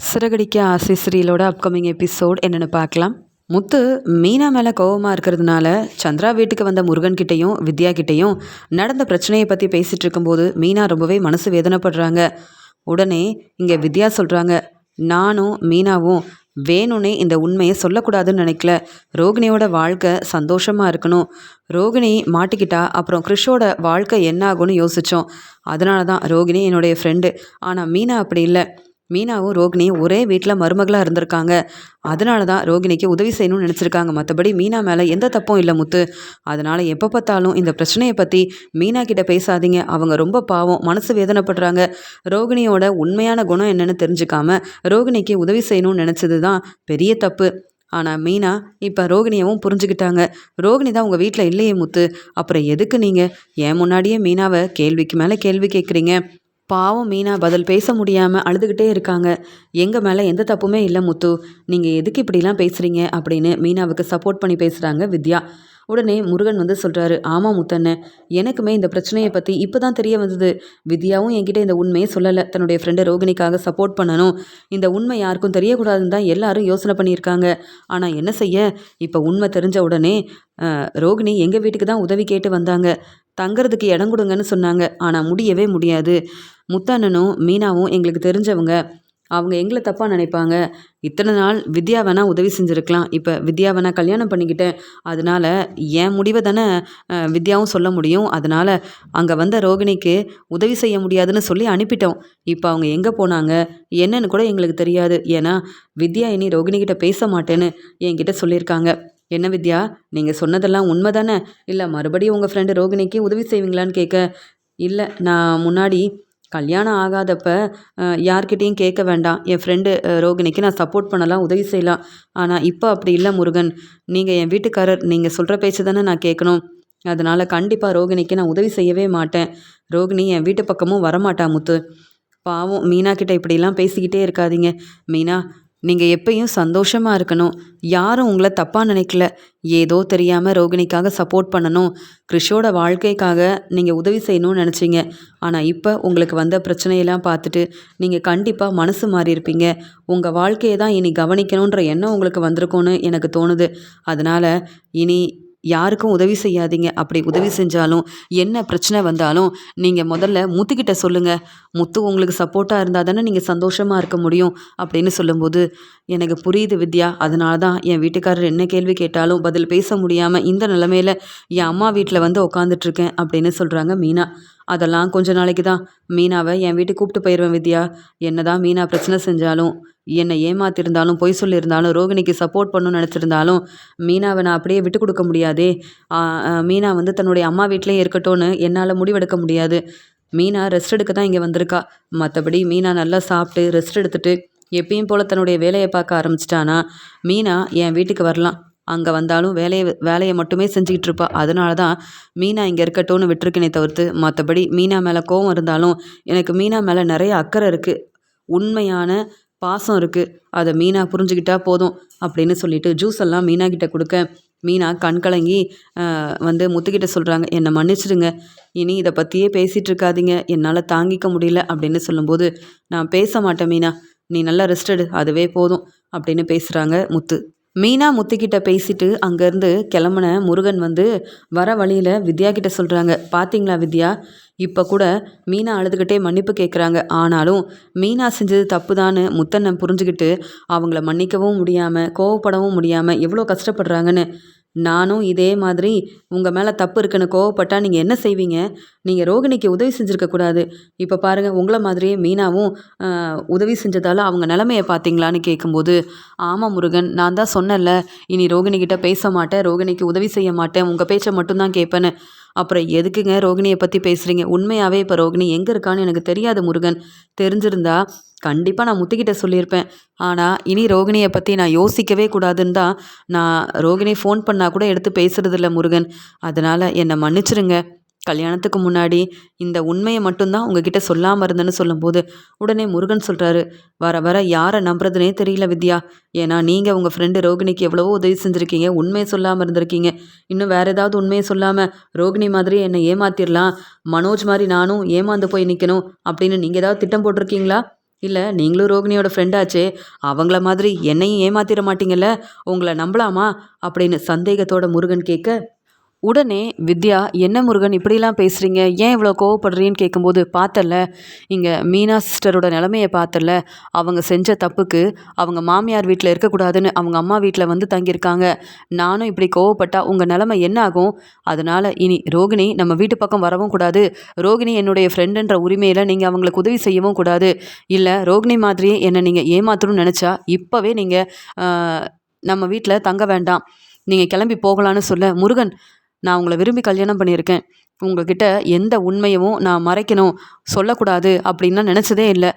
சிறகடிக்க ஆசை சீரியலோட upcoming episode என்னென்னு பார்க்கலாம். முத்து மீனா மேலே கோவமாக இருக்கிறதுனால சந்திரா வீட்டுக்கு வந்த முருகன் கிட்டேயும் வித்யா கிட்டேயும் நடந்த பிரச்சனையை பற்றி பேசிகிட்டு இருக்கும்போது மீனா ரொம்பவே மனசு வேதனைப்படுறாங்க. உடனே இங்கே வித்யா சொல்கிறாங்க, நானும் மீனாவும் வேணும்னே இந்த உண்மையை சொல்லக்கூடாதுன்னு நினைக்கல. ரோகிணியோட வாழ்க்கை சந்தோஷமாக இருக்கணும். ரோகிணி மாட்டிக்கிட்டா அப்புறம் கிறிஷோட வாழ்க்கை என்ன ஆகும்னு யோசித்தோம். அதனால தான் ரோகிணி என்னுடைய ஃப்ரெண்டு. ஆனால் மீனா அப்படி இல்லை. மீனாவும் ரோகிணியும் ஒரே வீட்டில் மருமகளாக இருந்திருக்காங்க. அதனால தான் ரோகிணிக்கு உதவி செய்யணும்னு நினச்சிருக்காங்க. மற்றபடி மீனா மேலே எந்த தப்பும் இல்லை முத்து. அதனால் எப்போ பார்த்தாலும் இந்த பிரச்சனையை பற்றி மீனா கிட்ட பேசாதீங்க. அவங்க ரொம்ப பாவம், மனசு வேதனைப்படுறாங்க. ரோகிணியோட உண்மையான குணம் என்னன்னு தெரிஞ்சுக்காம ரோகிணிக்கு உதவி செய்யணும்னு நினச்சது தான் பெரிய தப்பு. ஆனால் மீனா இப்போ ரோகிணியவும் புரிஞ்சுக்கிட்டாங்க. ரோகிணி தான் உங்கள் வீட்டில் இல்லையே முத்து, அப்புறம் எதுக்கு நீங்கள் ஏன் முன்னாடியே மீனாவை கேள்விக்கு மேலே கேள்வி கேட்குறீங்க? பாவம் மீனா பதில் பேச முடியாமல் அழுதுகிட்டே இருக்காங்க. எங்கள் மேலே எந்த தப்புமே இல்லை முத்து, நீங்கள் எதுக்கு இப்படிலாம் பேசுகிறீங்க அப்படின்னு மீனாவுக்கு சப்போர்ட் பண்ணி பேசுகிறாங்க வித்யா. உடனே முருகன் வந்து சொல்கிறாரு, ஆமாம் முத்தண்ணே, எனக்குமே இந்த பிரச்சனையை பற்றி இப்போ தான் தெரிய வந்தது. வித்யாவும் என்கிட்ட இந்த உண்மையை சொல்லலை. தன்னுடைய ஃப்ரெண்டு ரோகிணிக்காக சப்போர்ட் பண்ணணும், இந்த உண்மை யாருக்கும் தெரியக்கூடாதுன்னு தான் எல்லாரும் யோசனை பண்ணியிருக்காங்க. ஆனால் என்ன செய்ய, இப்போ உண்மை தெரிஞ்ச உடனே ரோகிணி எங்கள் வீட்டுக்கு தான் உதவி கேட்டு வந்தாங்க. தங்கிறதுக்கு இடம் கொடுங்கன்னு சொன்னாங்க. ஆனால் முடியவே முடியாது. முத்தண்ணனும் மீனாவும் எங்களுக்கு தெரிஞ்சவங்க. அவங்க எங்களை தப்பாக நினைப்பாங்க. இத்தனை நாள் வித்யா வேணா உதவி செஞ்சுருக்கலாம், இப்போ வித்யா வேணா கல்யாணம் பண்ணிக்கிட்டேன். அதனால் என் முடிவை தானே வித்யாவும் சொல்ல முடியும். அதனால் அங்கே வந்த ரோகிணிக்கு உதவி செய்ய முடியாதுன்னு சொல்லி அனுப்பிட்டோம். இப்போ அவங்க எங்கே போனாங்க என்னன்னு கூட எங்களுக்கு தெரியாது. ஏன்னா வித்யா இனி ரோகிணிக்கிட்ட பேச மாட்டேன்னு என்கிட்ட சொல்லியிருக்காங்க. என்ன வித்யா, நீங்கள் சொன்னதெல்லாம் உண்மை தானே? இல்லை மறுபடியும் உங்கள் ஃப்ரெண்டு ரோகிணிக்கு உதவி செய்வீங்களான்னு கேட்க, இல்லை நான் முன்னாடி கல்யாணம் ஆகாதப்ப யார்கிட்டையும் கேட்க வேண்டாம், என் ஃப்ரெண்டு ரோகிணிக்கு நான் சப்போர்ட் பண்ணலாம், உதவி செய்யலாம். ஆனால் இப்போ அப்படி இல்லை முருகன். நீங்கள் என் வீட்டுக்காரர், நீங்கள் சொல்கிற பேச்சு தானே நான் கேட்கணும். அதனால் கண்டிப்பாக ரோகிணிக்கு நான் உதவி செய்யவே மாட்டேன். ரோகிணி என் வீட்டு பக்கமும் வரமாட்டா முத்து. பாவம் மீனா கிட்ட இப்படிலாம் பேசிக்கிட்டே இருக்காதீங்க. மீனா, நீங்கள் எப்பயும் சந்தோஷமாக இருக்கணும். யாரும் உங்களை தப்பாக நினைக்கல. ஏதோ தெரியாமல் ரோகிணிக்காக சப்போர்ட் பண்ணணும், கிறிஷோட வாழ்க்கைக்காக நீங்கள் உதவி செய்யணும்னு நினச்சிங்க. ஆனால் இப்போ உங்களுக்கு வந்த பிரச்சனையெல்லாம் பார்த்துட்டு நீங்கள் கண்டிப்பாக மனசு மாறி இருப்பீங்க. உங்கள் வாழ்க்கையை தான் இனி கவனிக்கணுன்ற எண்ணம் உங்களுக்கு வந்திருக்கும்னு எனக்கு தோணுது. அதனால் இனி யாருக்கும் உதவி செய்யாதீங்க. அப்படி உதவி செஞ்சாலும் என்ன பிரச்சனை வந்தாலும் நீங்கள் முதல்ல முத்துக்கிட்ட சொல்லுங்கள். முத்து உங்களுக்கு சப்போர்ட்டாக இருந்தால் தானே நீங்கள் சந்தோஷமாக இருக்க முடியும் அப்படின்னு சொல்லும்போது, எனக்கு புரியுது வித்யா, அதனால தான் என் வீட்டுக்காரர் என்ன கேள்வி கேட்டாலும் பதில் பேச முடியாமல் இந்த நிலமையில என் அம்மா வீட்டில் வந்து உட்காந்துட்ருக்கேன் அப்படின்னு சொல்கிறாங்க மீனா. அதெல்லாம் கொஞ்ச நாளைக்கு தான். மீனாவை என் வீட்டுக்கு கூப்பிட்டு போயிடுவேன் வித்யா. என்ன தான் மீனா பிரச்சனை செஞ்சாலும், என்னை ஏமாத்திருந்தாலும், பொய் சொல்லியிருந்தாலும், ரோகிணிக்கு சப்போர்ட் பண்ணணும்னு நினச்சிருந்தாலும் மீனாவை நான் அப்படியே விட்டு கொடுக்க முடியாதே. மீனா வந்து தன்னுடைய அம்மா வீட்டிலேயே இருக்கட்டும்னு என்னால் முடிவெடுக்க முடியாது. மீனா ரெஸ்ட் எடுக்க தான் இங்கே வந்திருக்கா. மற்றபடி மீனா நல்லா சாப்பிட்டு ரெஸ்ட் எடுத்துகிட்டு எப்பயும் போல் தன்னுடைய வேலையை பார்க்க ஆரம்பிச்சிட்டானா மீனா என் வீட்டுக்கு வரலாம். அங்கே வந்தாலும் வேலையை மட்டுமே செஞ்சுக்கிட்டு இருப்பா. அதனால தான் மீனா இங்கே இருக்கட்டும்னு விட்டுருக்கேனே தவிர்த்து, மற்றபடி மீனா மேலே கோவம் இருந்தாலும் எனக்கு மீனா மேலே நிறைய அக்கறை இருக்குது, உண்மையான பாசம் இருக்குது. அதை மீனா புரிஞ்சுக்கிட்டா போதும் அப்படின்னு சொல்லிட்டு ஜூஸ் எல்லாம் மீனா கிட்ட கொடுக்க, மீனா கண் கலங்கி வந்து முத்துக்கிட்ட சொல்கிறாங்க, என்னை மன்னிச்சிடுங்க, இனி இதை பற்றியே பேசிகிட்டு இருக்காதீங்க, என்னால் தாங்கிக்க முடியல அப்படின்னு சொல்லும்போது, நான் பேச மாட்டேன் மீனா, நீ நல்லா ரெஸ்ட் எடு, அதுவே போதும் அப்படின்னு பேசுகிறாங்க முத்து. மீனா முத்துக்கிட்ட பேசிட்டு அங்கேருந்து கிளம்புன முருகன் வந்து வர வழியில் வித்யா கிட்ட சொல்கிறாங்க, பார்த்தீங்களா வித்யா, இப்போ கூட மீனா அழுதுகிட்டே மன்னிப்பு கேட்குறாங்க. ஆனாலும் மீனா செஞ்சது தப்பு தான்னு முத்தண்ணன் புரிஞ்சுக்கிட்டு அவங்கள மன்னிக்கவும் முடியாமல் கோவப்படவும் முடியாமல் எவ்வளோ கஷ்டப்படுறாங்கன்னு. நானும் இதே மாதிரி உங்கள் மேலே தப்பு இருக்குன்னு கோவப்பட்டால் நீங்கள் என்ன செய்வீங்க? நீங்கள் ரோகிணிக்கு உதவி செஞ்சுருக்கக்கூடாது. இப்போ பாருங்கள், உங்களை மாதிரியே மீனாவும் உதவி செஞ்சதால் அவங்க நிலமையை பார்த்தீங்களான்னு கேட்கும்போது, ஆமாம் முருகன், நான் தான் சொன்னேன்ல, இனி ரோகிணிக்கிட்ட பேச மாட்டேன், ரோகிணிக்கு உதவி செய்ய மாட்டேன், உங்கள் பேச்சை மட்டும்தான் கேட்பேன்னு. அப்புறம் எதுக்குங்க ரோகிணியை பற்றி பேசுகிறீங்க? உண்மையாகவே இப்போ ரோகிணி எங்கே இருக்கான்னு எனக்கு தெரியாது முருகன். தெரிஞ்சிருந்தா கண்டிப்பாக நான் முத்துக்கிட்ட சொல்லியிருப்பேன். ஆனால் இனி ரோகிணியை பற்றி நான் யோசிக்கவே கூடாதுன்னு தான் நான் ரோகிணி ஃபோன் பண்ணால் கூட எடுத்து பேசுகிறதில்ல முருகன். அதனால் என்னை மன்னிச்சிருங்க. கல்யாணத்துக்கு முன்னாடி இந்த உண்மையை மட்டும்தான் உங்ககிட்ட சொல்லாமல் இருந்தேன்னு சொல்லும்போது உடனே முருகன் சொல்கிறாரு, வர வர யாரை நம்புறதுனே தெரியல வித்யா. ஏன்னா நீங்கள் உங்கள் ஃப்ரெண்டு ரோகிணிக்கு எவ்வளவோ உதவி செஞ்சுருக்கீங்க, உண்மையை சொல்லாமல் இருந்திருக்கீங்க. இன்னும் வேறு ஏதாவது உண்மையை சொல்லாமல் ரோகிணி மாதிரி என்னை ஏமாத்திடலாம், மனோஜ் மாதிரி நானும் ஏமாந்து போய் நிற்கணும் அப்படின்னு நீங்கள் ஏதாவது திட்டம் போட்டிருக்கீங்களா? இல்லை நீங்களும் ரோகிணியோட ஃப்ரெண்டாச்சே, அவங்கள மாதிரி என்னையும் ஏமாத்திர மாட்டீங்கல்ல? உங்கள நம்பலாமா? அப்படின்னு சந்தேகத்தோட முருகன் கேட்க, உடனே வித்யா, "என்ன முருகன் இப்படிலாம் பேசுறீங்க? ஏன் இவ்வளோ கோவப்படுறீன்னு?" கேட்கும்போது, "பார்த்தல்ல, இங்க மீனா சிஸ்டரோட நிலைமைய பார்த்தல்ல. அவங்க செஞ்ச தப்புக்கு அவங்க மாமியார் வீட்ல இருக்கக்கூடாதுன்னு அவங்க அம்மா வீட்ல வந்து தங்கியிருக்காங்க. நானும் இப்படி கோவப்பட்டா உங்க நிலைமை என்ன ஆகும்? அதனால இனி ரோகிணி நம்ம வீட்டு பக்கம் வரவும் கூடாது. ரோகிணி என்னுடைய ஃப்ரெண்டுன்ற உரிமையில நீங்க அவங்களுக்கு உதவி செய்யவும் கூடாது. இல்ல ரோகிணி மாதிரியே என்ன நீங்க ஏமாத்தணும்னு நெனச்சா, இப்பவே நீங்க அ நம்ம வீட்ல தங்க வேண்டாம். நீங்க கிளம்பி போகலான்னு" சொல்ல, "முருகன், நான் உங்கள விரும்பி கல்யாணம் பண்ணியிருக்கேன். உங்ககிட்ட எந்த உண்மையவும் நான் மறைக்கணும், சொல்லக்கூடாது அப்படின்லாம் நெனச்சதே இல்ல.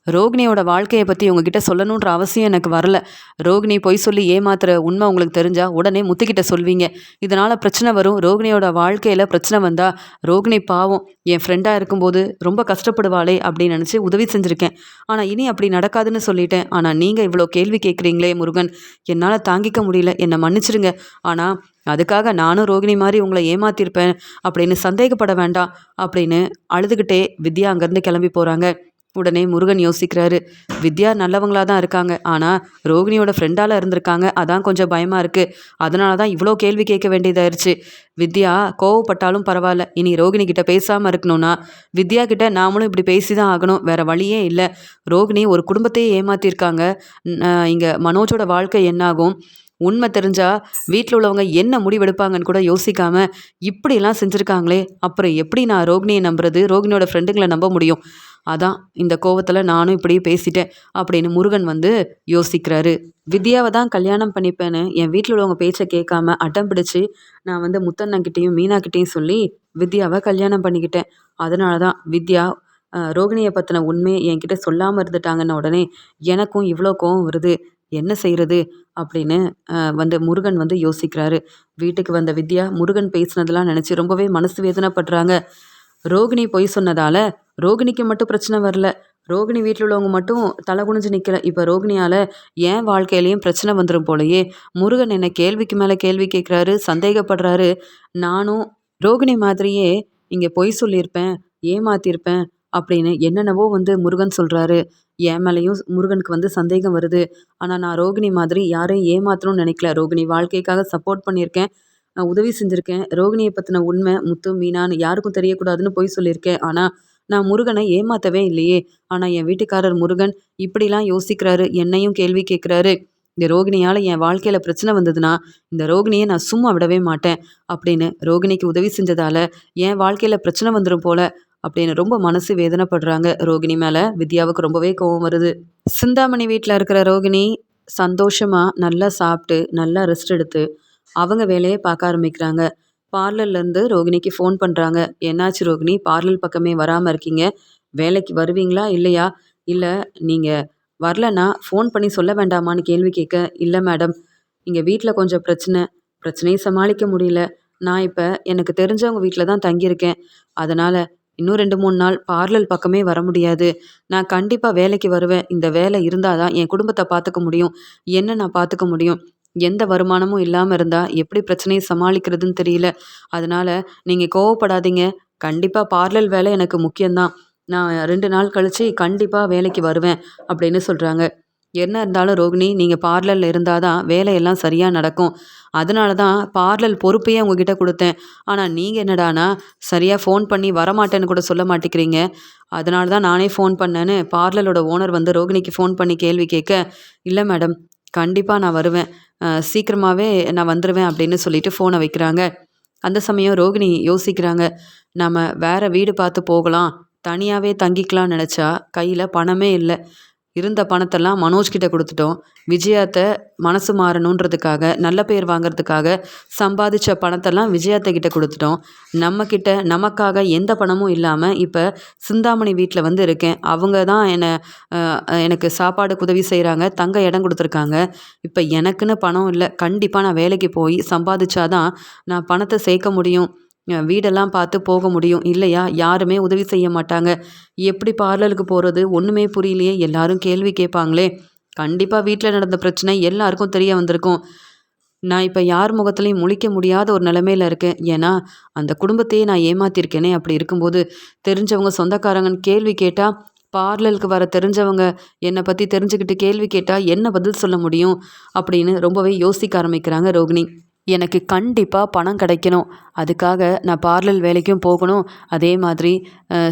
ரோகிணியோட வாழ்க்கைய பத்தி உங்ககிட்ட சொல்லணுன்ற அவசியம் எனக்கு வரல. ரோகிணி பொய் சொல்லி ஏமாத்துற உண்மை உங்களுக்கு தெரிஞ்சா, உடனே முத்துக்கிட்ட சொல்வீங்க. இதனால பிரச்சனை வரும். ரோகிணியோட வாழ்க்கையில பிரச்சனை வந்தா, ரோகிணி பாவம் என் ஃப்ரெண்டா இருக்கும்போது ரொம்ப கஷ்டப்படுவாளே அப்படின்னு நெனச்சு உதவி செஞ்சிருக்கேன். ஆனா இனி அப்படி நடக்காதுன்னு சொல்லிட்டேன். ஆனா நீங்க இவ்ளோ கேள்வி கேட்குறீங்களே முருகன், என்னால தாங்கிக்க முடியல. என்ன மன்னிச்சிடுங்க. ஆனா அதுக்காக நானும் ரோகிணி மாரி உங்கள ஏமாத்தியிருப்பேன் அப்படின்னு சந்தேகப்பட வேண்டாம்." அப்படின்னு அழுதுகிட்டே வித்யா அங்கேருந்து கிளம்பி போறாங்க. உடனே முருகன் யோசிக்கிறாரு. வித்யா நல்லவங்களா தான் இருக்காங்க. ஆனா ரோகிணியோட ஃப்ரெண்டால இருந்திருக்காங்க. அதான் கொஞ்சம் பயமா இருக்கு. அதனால தான் இவ்ளோ கேள்வி கேட்க வேண்டியதாயிருச்சு. வித்யா கோவப்பட்டாலும் பரவால்ல. இனி ரோகிணி கிட்ட பேசாம இருக்கணும்னா, வித்யா கிட்ட நாமளும் இப்படி பேசி தான் ஆகணும். வேற வழியே இல்ல. ரோகிணி ஒரு குடும்பத்தையே ஏமாத்தியிருக்காங்க. இங்க மனோஜோட வாழ்க்கை என்னாகும்? உண்மை தெரிஞ்சா வீட்ல உள்ளவங்க என்ன முடிவெடுப்பாங்கன்னு கூட யோசிக்காம இப்படிலாம் செஞ்சுருக்காங்களே! அப்புறம் எப்படி நான் ரோகிணிய நம்புறது? ரோகிணியோட ஃப்ரெண்டுங்கள நம்ப முடியும்? அதான் இந்த கோவத்துல நானும் இப்படியே பேசிட்டேன் அப்படின்னு முருகன் வந்து யோசிக்கிறாரு. வித்யாவ தான் கல்யாணம் பண்ணிப்பேன்னு என் வீட்ல உள்ளவங்க பேச்ச கேட்காம அடம் பிடிச்சு நான் வந்து முத்தண்ணன்கிட்டயும், மீனாகிட்டயும் சொல்லி வித்யாவ கல்யாணம் பண்ணிக்கிட்டேன். அதனால தான் வித்யா ரோகிணிய பத்தின உண்மைய என்கிட்ட சொல்லாம இருந்துட்டாங்கன்ன உடனே எனக்கும் இவ்ளோ கோவம் வருது. என்ன செய்றது? அப்படின்னு வந்து முருகன் வந்து யோசிக்கிறாரு. வீட்டுக்கு வந்த வித்யா முருகன் பேசினதெல்லாம் நினைச்சு ரொம்பவே மனசு வேதனைப்படுறாங்க. ரோகிணி பொய் சொன்னதால ரோகிணிக்கு மட்டும் பிரச்சனை வரல. ரோகிணி வீட்ல உள்ளவங்க மட்டும் தலை குனிஞ்சு நிக்கல. இப்ப ரோகிணியால என் வாழ்க்கையிலயும் பிரச்சனை வந்துரும் போலயே! முருகன் என்ன கேள்விக்கு மேல கேள்வி கேட்குறாரு, சந்தேகப்படுறாரு. நானும் ரோகிணி மாதிரியே இங்க பொய் சொல்லியிருப்பேன், ஏமாத்தியிருப்பேன் அப்படின்னு என்னென்னவோ வந்து முருகன் சொல்றாரு. என் மேலயும் முருகனுக்கு வந்து சந்தேகம் வருது. ஆனா நான் ரோகிணி மாதிரி யாரையும் ஏமாத்தணும்னு நினைக்கல. ரோகிணி வாழ்க்கைக்காக சப்போர்ட் பண்ணியிருக்கேன். உதவி செஞ்சிருக்கேன். ரோகிணிய பத்தின உண்மை முத்து, மீனான்னு யாருக்கும் தெரியக்கூடாதுன்னு பொய் சொல்லியிருக்கேன். ஆனா நான் முருகனை ஏமாத்தவே இல்லையே! ஆனா என் வீட்டுக்காரர் முருகன் இப்படிலாம் யோசிக்கிறாரு. என்னையும் கேள்வி கேட்குறாரு. இந்த ரோகிணியால என் வாழ்க்கையில பிரச்சனை வந்ததுன்னா, இந்த ரோகிணிய நான் சும்மா விடவே மாட்டேன். அப்படின்னு ரோகிணிக்கு உதவி செஞ்சதால என் வாழ்க்கையில பிரச்சனை வந்துரும் போல அப்படின்னு ரொம்ப மனசு வேதனைப்படுறாங்க. ரோகிணி மேல வித்யாவுக்கு ரொம்பவே கோவம் வருது. சிந்தாமணி வீட்ல இருக்கிற ரோகிணி சந்தோஷமா நல்லா சாப்பிட்டு, நல்லா ரெஸ்ட் எடுத்து, அவங்க வேலைய பார்க்க ஆரம்பிக்கிறாங்க. பார்லர்லேருந்து ரோகிணிக்கு ஃபோன் பண்றாங்க. "என்னாச்சு ரோகிணி? பார்லர் பக்கமே வராம இருக்கீங்க. வேலைக்கு வருவீங்களா? இல்லையா? இல்ல நீங்க வரலன்னா ஃபோன் பண்ணி சொல்ல வேண்டாமான்னு?" கேள்வி கேட்க, "இல்ல மேடம், இங்க வீட்ல கொஞ்சம் பிரச்சனை. பிரச்சனைய சமாளிக்க முடியல. நான் இப்ப எனக்கு தெரிஞ்சவங்க வீட்ல தான் தங்கியிருக்கேன். அதனால இன்னும் 2, 3 நாள் பார்லர் பக்கமே வர முடியாது. நான் கண்டிப்பா வேலைக்கு வருவேன். இந்த வேலை இருந்தா தான் என் குடும்பத்த பார்த்துக்க முடியும். என்ன நான் பார்த்துக்க முடியும். எந்த வருமானமும் இல்லாம இருந்தா எப்படி பிரச்சனைய சமாளிக்கிறதுன்னு தெரியல. அதனால நீங்க கோவப்படாதீங்க. கண்டிப்பா பார்லர் வேலை எனக்கு முக்கியம் தான். நான் 2 நாள் கழிச்சு கண்டிப்பா வேலைக்கு வருவேன்." அப்படின்னு சொல்றாங்க. "என்ன இருந்தாலும் ரோகிணி, நீங்க பார்லர்ல இருந்தா தான் வேலையெல்லாம் சரியா நடக்கும். அதனால தான் பார்லர் பொறுப்பையே உங்ககிட்ட குடுத்தேன். ஆனா நீங்க என்னடான்னா, சரியா ஃபோன் பண்ணி வரமாட்டேன்னு கூட சொல்ல மாட்டேங்கிறீங்க. அதனால தான் நானே ஃபோன் பண்ணேன்னு" பார்லரோட ஓனர் வந்து ரோகிணிக்கு ஃபோன் பண்ணி கேள்வி கேட்க, "இல்ல மேடம், கண்டிப்பா நான் வருவேன். சீக்கிரமாவே நான் வந்துருவேன்." அப்படின்னு சொல்லிட்டு ஃபோன வைக்கிறாங்க. அந்த சமயம் ரோகிணி யோசிக்கிறாங்க. "நம்ம வேற வீடு பார்த்து போகலாம். தனியாவே தங்கிக்கலாம்னு நெனச்சா, கையில பணமே இல்ல. இருந்த பணத்தெல்லாம் மனோஜ் கிட்ட குடுத்துட்டோம். விஜயாத்த மனசு மாறணுன்றதுக்காக, நல்ல பேர் வாங்குறதுக்காக சம்பாதிச்ச பணத்தெல்லாம் விஜயாத்த கிட்ட குடுத்துட்டோம். நம்ம கிட்ட நமக்காக எந்த பணமும் இல்லாம, இப்ப சிந்தாமணி வீட்ல வந்து இருக்கேன். அவங்க தான் எனக்கு சாப்பாடுக்கு உதவி செய்றாங்க. தங்க இடம் குடுத்துருக்காங்க. இப்ப எனக்குன்னு பணம் இல்ல. கண்டிப்பா நான் வேலைக்கு போய் சம்பாதிச்சா தான் நான் பணத்த சேர்க்க முடியும். வீடெல்லாம் பார்த்து போக முடியும். இல்லையா, யாருமே உதவி செய்ய மாட்டாங்க. எப்படி பார்லருக்கு போறது? ஒண்ணுமே புரியலையே! எல்லாரும் கேள்வி கேட்பாங்களே! கண்டிப்பா வீட்ல நடந்த பிரச்சனை எல்லாருக்கும் தெரிய வந்திருக்கும். நான் இப்ப யார் முகத்திலயும் முழிக்க முடியாத ஒரு நிலைமையில இருக்கேன். ஏன்னா, அந்த குடும்பத்தையே நான் ஏமாத்தியிருக்கேனே! அப்படி இருக்கும்போது, தெரிஞ்சவங்க, சொந்தக்காரங்கன்னு கேள்வி கேட்டா, பார்லருக்கு வர தெரிஞ்சவங்க என்னை பற்றி தெரிஞ்சுக்கிட்டு கேள்வி கேட்டால் என்ன பதில் சொல்ல முடியும் அப்படின்னு ரொம்பவே யோசிக்க ஆரம்பிக்கிறாங்க ரோகிணி. எனக்கு கண்டிப்பாக பணம் கிடைக்கணும். அதுக்காக நான் பார்லர் வேலைக்கும் போகணும். அதே மாதிரி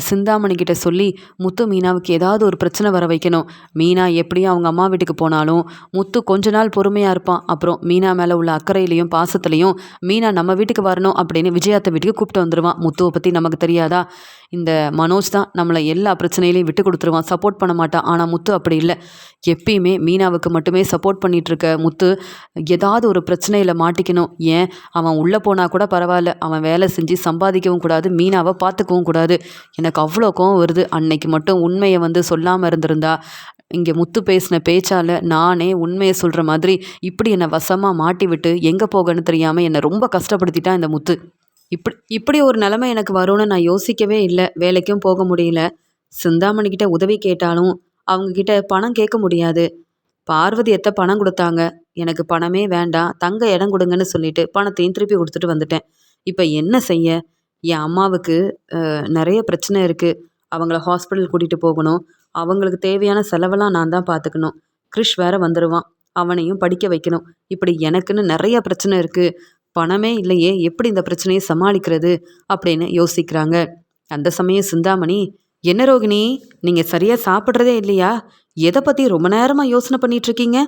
சிந்தாமணி கிட்ட சொல்லி முத்து மீனாவுக்கு ஏதாவது ஒரு பிரச்சனை வர வைக்கணும். மீனா எப்படியும் அவங்க அம்மா வீட்டுக்கு போனாலும் முத்து கொஞ்ச நாள் பொறுமையாக இருப்பான். அப்புறம் மீனா மேலே உள்ள அக்கறையிலையும் பாசத்துலையும் மீனா நம்ம வீட்டுக்கு வரணும் அப்படின்னு விஜயாத்த வீட்டுக்கு கூப்பிட்டு வந்துடுவான். முத்துவை பற்றி நமக்கு தெரியாதா? இந்த மனோஜ் தான் நம்மளை எல்லா பிரச்சனையிலையும் விட்டு கொடுத்துருவான், சப்போர்ட் பண்ண மாட்டான். ஆனால் முத்து அப்படி இல்லை. எப்பயுமே மீனாவுக்கு மட்டுமே சப்போர்ட் பண்ணிட்டு இருக்க முத்து ஏதாவது ஒரு பிரச்சனையில் மாட்டிக்கணும். ஏன் அவன் உள்ளே போனால் கூட பரவாயில்ல, அவன் வேலை செஞ்சு சம்பாதிக்கவும் கூடாது, மீனாவை பார்த்துக்கவும் கூடாது. எனக்கு அவ்வளோ கோவம் வருது. அன்னைக்கு மட்டும் உண்மையை சொல்லாமல் இருந்திருந்தா, இங்கே முத்து பேசின பேச்சால் நானே உண்மையை சொல்கிற மாதிரி இப்படி என்னை வசமாக மாட்டி விட்டு எங்கே போகன்னு தெரியாமல் என்னை ரொம்ப கஷ்டப்படுத்திட்டான் இந்த முத்து. இப்படி ஒரு நிலைமை எனக்கு வரும்னு நான் யோசிக்கவே இல்லை. வேலைக்கும் போக முடியல. சிந்தாமணிக்கிட்ட உதவி கேட்டாலும் அவங்கக்கிட்ட பணம் கேட்க முடியாது. பார்வதி எத்த பணம் கொடுத்தாங்க. எனக்கு பணமே வேண்டாம், தங்க இடம் கொடுங்கன்னு சொல்லிட்டு பணத்தையும் திருப்பி கொடுத்துட்டு வந்துட்டேன். இப்போ என்ன செய்ய? என் அம்மாவுக்கு நிறைய பிரச்சனை இருக்குது. அவங்கள ஹாஸ்பிட்டல் கூட்டிகிட்டு போகணும். அவங்களுக்கு தேவையான செலவெல்லாம் நான் தான் பார்த்துக்கணும். கிறிஷ் வேற வந்துடுவான், அவனையும் படிக்க வைக்கணும். இப்படி எனக்குன்னு நிறைய பிரச்சனை இருக்குது. பணமே இல்லையே, எப்படி இந்த பிரச்சனையை சமாளிக்கிறது அப்படின்னு யோசிக்கிறாங்க. அந்த சமயம் சிந்தாமணி, என்ன ரோகிணி, நீங்கள் சரியாக சாப்பிட்றதே இல்லையா? எதை பற்றி ரொம்ப நேரமாக யோசனை பண்ணிட்டு இருக்கீங்க?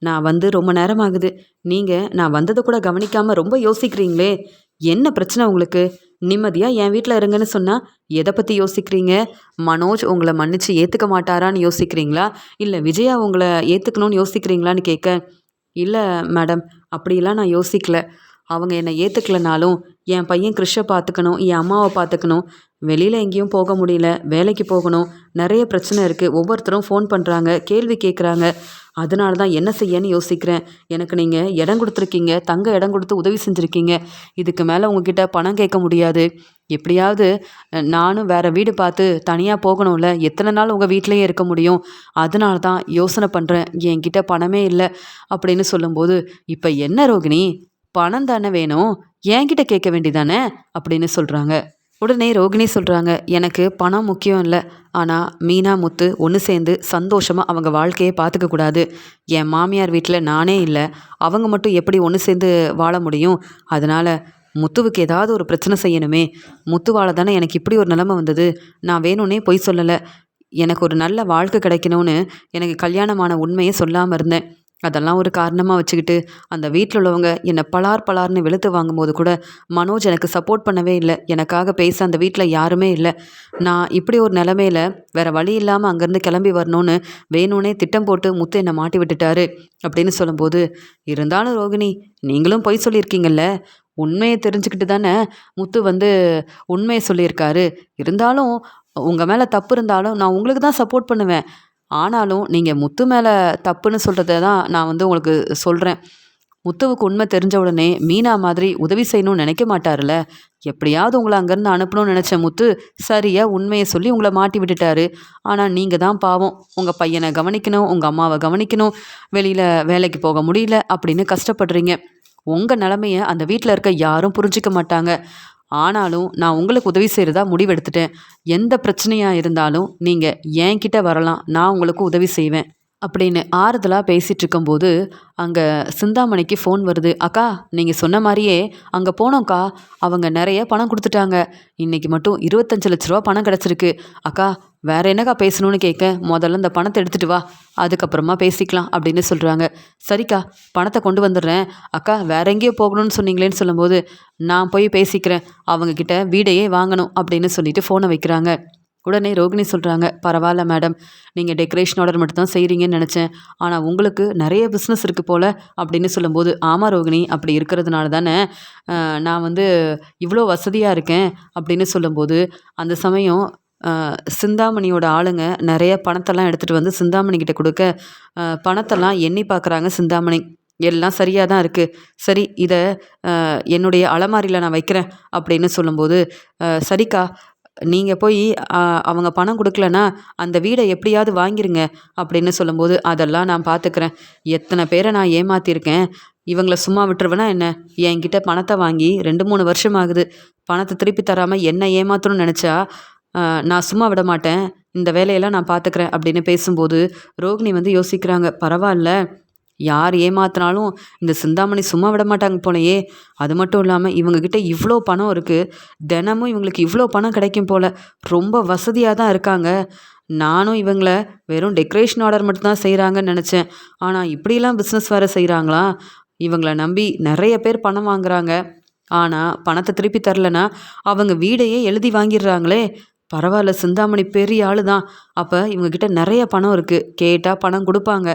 நான் ரொம்ப நேரம் ஆகுது. நீங்கள் நான் வந்ததை கூட கவனிக்காமல் ரொம்ப யோசிக்கிறீங்களே. என்ன பிரச்சனை உங்களுக்கு? நிம்மதியாக என் வீட்டில் இருங்கன்னு சொன்னால் எதை பற்றி யோசிக்கிறீங்க? மனோஜ் உங்களை மன்னிச்சு ஏற்றுக்க மாட்டாரான்னு யோசிக்கிறீங்களா? இல்லை விஜயா உங்களை ஏற்றுக்கணும்னு யோசிக்கிறீங்களான்னு கேட்க, இல்லை மேடம், அப்படிலாம் நான் யோசிக்கல. அவங்க என்னை ஏற்றுக்கலனாலும் என் பையன் கிறிஷை பார்த்துக்கணும், என் அம்மாவை பார்த்துக்கணும். வெளியில் எங்கேயும் போக முடியல, வேலைக்கு போகணும், நிறைய பிரச்சனை இருக்குது. ஒவ்வொருத்தரும் ஃபோன் பண்ணுறாங்க, கேள்வி கேட்குறாங்க. அதனால தான் என்ன செய்யன்னு யோசிக்கிறேன். எனக்கு நீங்கள் இடம் கொடுத்துருக்கீங்க, தங்க இடம் கொடுத்து உதவி செஞ்சுருக்கீங்க. இதுக்கு மேலே உங்ககிட்ட பணம் கேட்க முடியாது. எப்படியாவது நானும் வேறு வீடு பார்த்து தனியாக போகணும்ல. எத்தனை நாள் உங்கள் வீட்டிலையே இருக்க முடியும்? அதனால தான் யோசனை பண்ணுறேன். என்கிட்ட பணமே இல்லை அப்படின்னு சொல்லும்போது, இப்போ என்ன ரோகிணி, பணம் தானே வேணும், என்கிட்ட கேட்க வேண்டிதானே அப்படின்னு சொல்கிறாங்க. உடனே ரோகிணி சொல்கிறாங்க, எனக்கு பணம் முக்கியம் இல்லை. ஆனால் மீனா முத்து ஒன்று சேர்ந்து சந்தோஷமாக அவங்க வாழ்க்கையை பார்த்துக்க கூடாது. என் மாமியார் வீட்டில் நானே இல்லை, அவங்க மட்டும் எப்படி ஒன்று சேர்ந்து வாழ முடியும்? அதனால் முத்துவுக்கு ஏதாவது ஒரு பிரச்சனை செய்யணுமே. முத்துவால் தானே எனக்கு இப்படி ஒரு நிலைமை வந்தது. நான் வேணும்னே பொய் சொல்லலை. எனக்கு ஒரு நல்ல வாழ்க்கை கிடைக்கணும்னு எனக்கு கல்யாணமான உண்மையை சொல்லாமல் இருந்தேன். அதெல்லாம் ஒரு காரணமாக வச்சுக்கிட்டு அந்த வீட்டில் உள்ளவங்க என்னை பலார்னு வெளுத்து வாங்கும்போது கூட மனோஜ் எனக்கு சப்போர்ட் பண்ணவே இல்லை. எனக்காக பேச அந்த வீட்டில் யாருமே இல்லை. நான் இப்படி ஒரு நிலமையில வேறு வழி இல்லாமல் அங்கேருந்து கிளம்பி வரணும்னு வேணும்னே திட்டம் போட்டு முத்து என்னை மாட்டி விட்டுட்டாரு அப்படின்னு சொல்லும்போது, இருந்தாலும் ரோகிணி, நீங்களும் பொய் சொல்லியிருக்கீங்கல்ல. உண்மையை தெரிஞ்சுக்கிட்டு தானே முத்து உண்மையை சொல்லியிருக்காரு. இருந்தாலும் உங்கள் மேலே தப்பு இருந்தாலும் நான் உங்களுக்கு தான் சப்போர்ட் பண்ணுவேன். ஆனாலும் நீங்கள் முத்து மேலே தப்புன்னு சொல்கிறத தான் நான் உங்களுக்கு சொல்கிறேன். முத்துவுக்கு உண்மை தெரிஞ்ச உடனே மீனா மாதிரி உதவி செய்யணும்னு நினைக்க மாட்டார்ல. எப்படியாவது உங்களை அங்கேருந்து அனுப்பணும்னு நினச்ச முத்து சரியாக உண்மையை சொல்லி உங்களை மாட்டி விட்டுட்டாரு. ஆனால் நீங்கள் தான் பாவம், உங்கள் பையனை கவனிக்கணும், உங்கள் அம்மாவை கவனிக்கணும், வெளியில் வேலைக்கு போக முடியல அப்படின்னு கஷ்டப்படுறீங்க. உங்கள் நிலமையை அந்த வீட்டில் இருக்க யாரும் புரிஞ்சிக்க மாட்டாங்க. ஆனாலும் நான் உங்களுக்கு உதவி செய்கிறதா முடிவெடுத்துட்டேன். எந்த பிரச்சனையாக இருந்தாலும் நீங்கள் என்கிட்ட வரலாம், நான் உங்களுக்கு உதவி செய்வேன் அப்படின்னு ஆறுதலாக பேசிகிட்டு இருக்கும்போது அங்கே சிந்தாமணிக்கு ஃபோன் வருது. அக்கா, நீங்கள் சொன்ன மாதிரியே அங்கே போனோம்க்கா, அவங்க நிறைய பணம் கொடுத்துட்டாங்க. இன்றைக்கி மட்டும் 25 லட்ச ரூபா பணம் கிடச்சிருக்கு. அக்கா, வேற என்னக்கா பேசணும்னு கேட்க, முதல்ல இந்த பணத்தை எடுத்துகிட்டு வா, அதுக்கப்புறமா பேசிக்கலாம் அப்படின்னு சொல்கிறாங்க. சரிக்கா, பணத்தை கொண்டு வந்துடுறேன். அக்கா, வேற எங்கேயோ போகணும்னு சொன்னீங்களேன்னு சொல்லும்போது, நான் போய் பேசிக்கிறேன், அவங்கக்கிட்ட வீடையே வாங்கணும் அப்படின்னு சொல்லிட்டு ஃபோனை வைக்கிறாங்க. உடனே ரோகிணி சொல்கிறாங்க, பரவாயில்ல மேடம், நீங்கள் டெக்கரேஷன் ஆர்டர் மட்டும் தான் செய்கிறீங்கன்னு நினச்சேன். ஆனால் உங்களுக்கு நிறைய பிஸ்னஸ் இருக்குது போல் அப்படின்னு சொல்லும்போது, ஆமாம் ரோகிணி, அப்படி இருக்கிறதுனால தானே நான் இவ்வளோ வசதியாக இருக்கேன் அப்படின்னு சொல்லும்போது, அந்த சமயம் சிந்தாமணியோட ஆளுங்க நிறைய பணத்தெல்லாம் எடுத்துகிட்டு சிந்தாமணிக்கிட்ட கொடுக்க, பணத்தெல்லாம் எண்ணி பார்க்குறாங்க சிந்தாமணி. எல்லாம் சரியாக தான் இருக்குது. சரி, இதை என்னுடைய அலமாரியில் நான் வைக்கிறேன் அப்படின்னு சொல்லும்போது, சரிக்கா, நீங்கள் போய் அவங்க பணம் கொடுக்கலன்னா அந்த வீடை எப்படியாவது வாங்கிருங்க அப்படின்னு சொல்லும்போது, அதெல்லாம் நான் பார்த்துக்கிறேன். எத்தனை பேரை நான் ஏமாற்றிருக்கேன், இவங்கள சும்மா விட்டுருவேனா என்ன? என்கிட்ட பணத்தை வாங்கி 2-3 வருஷம் ஆகுது. பணத்தை திருப்பி தராமல் என்ன ஏமாற்றணும்னு நினச்சா நான் சும்மா விட மாட்டேன். இந்த வேலையெல்லாம் நான் பார்த்துக்கிறேன் அப்படின்னு பேசும்போது, ரோகிணி வந்து யோசிக்கிறாங்க. பரவால்ல, யார் ஏமாத்துனாலும் இந்த சிந்தாமணி சும்மா விட மாட்டாங்க போலயே! அது மட்டும் இல்லாம இவங்க கிட்ட இவ்ளோ பணம் இருக்கு. தினமும் இவங்களுக்கு இவ்ளோ பணம் கிடைக்கும் போல. ரொம்ப வசதியா தான் இருக்காங்க. நானும் இவங்கள வெறும் டெக்கரேஷன் ஆர்டர் மட்டும் தான் செய்றாங்கன்னு நெனச்சேன். ஆனா இப்படிலாம் பிசினஸ் வேற செய்றாங்களா? இவங்கள நம்பி நெறைய பேர் பணம் வாங்குறாங்க. ஆனா பணத்த திருப்பி தரலன்னா, அவங்க வீடையே எழுதி வாங்கிர்றாங்களே! பரவால்ல, சிந்தாமணி பெரிய ஆளு தான். அப்ப இவங்க கிட்ட நெறைய பணம் இருக்கு. கேட்டா பணம் குடுப்பாங்க.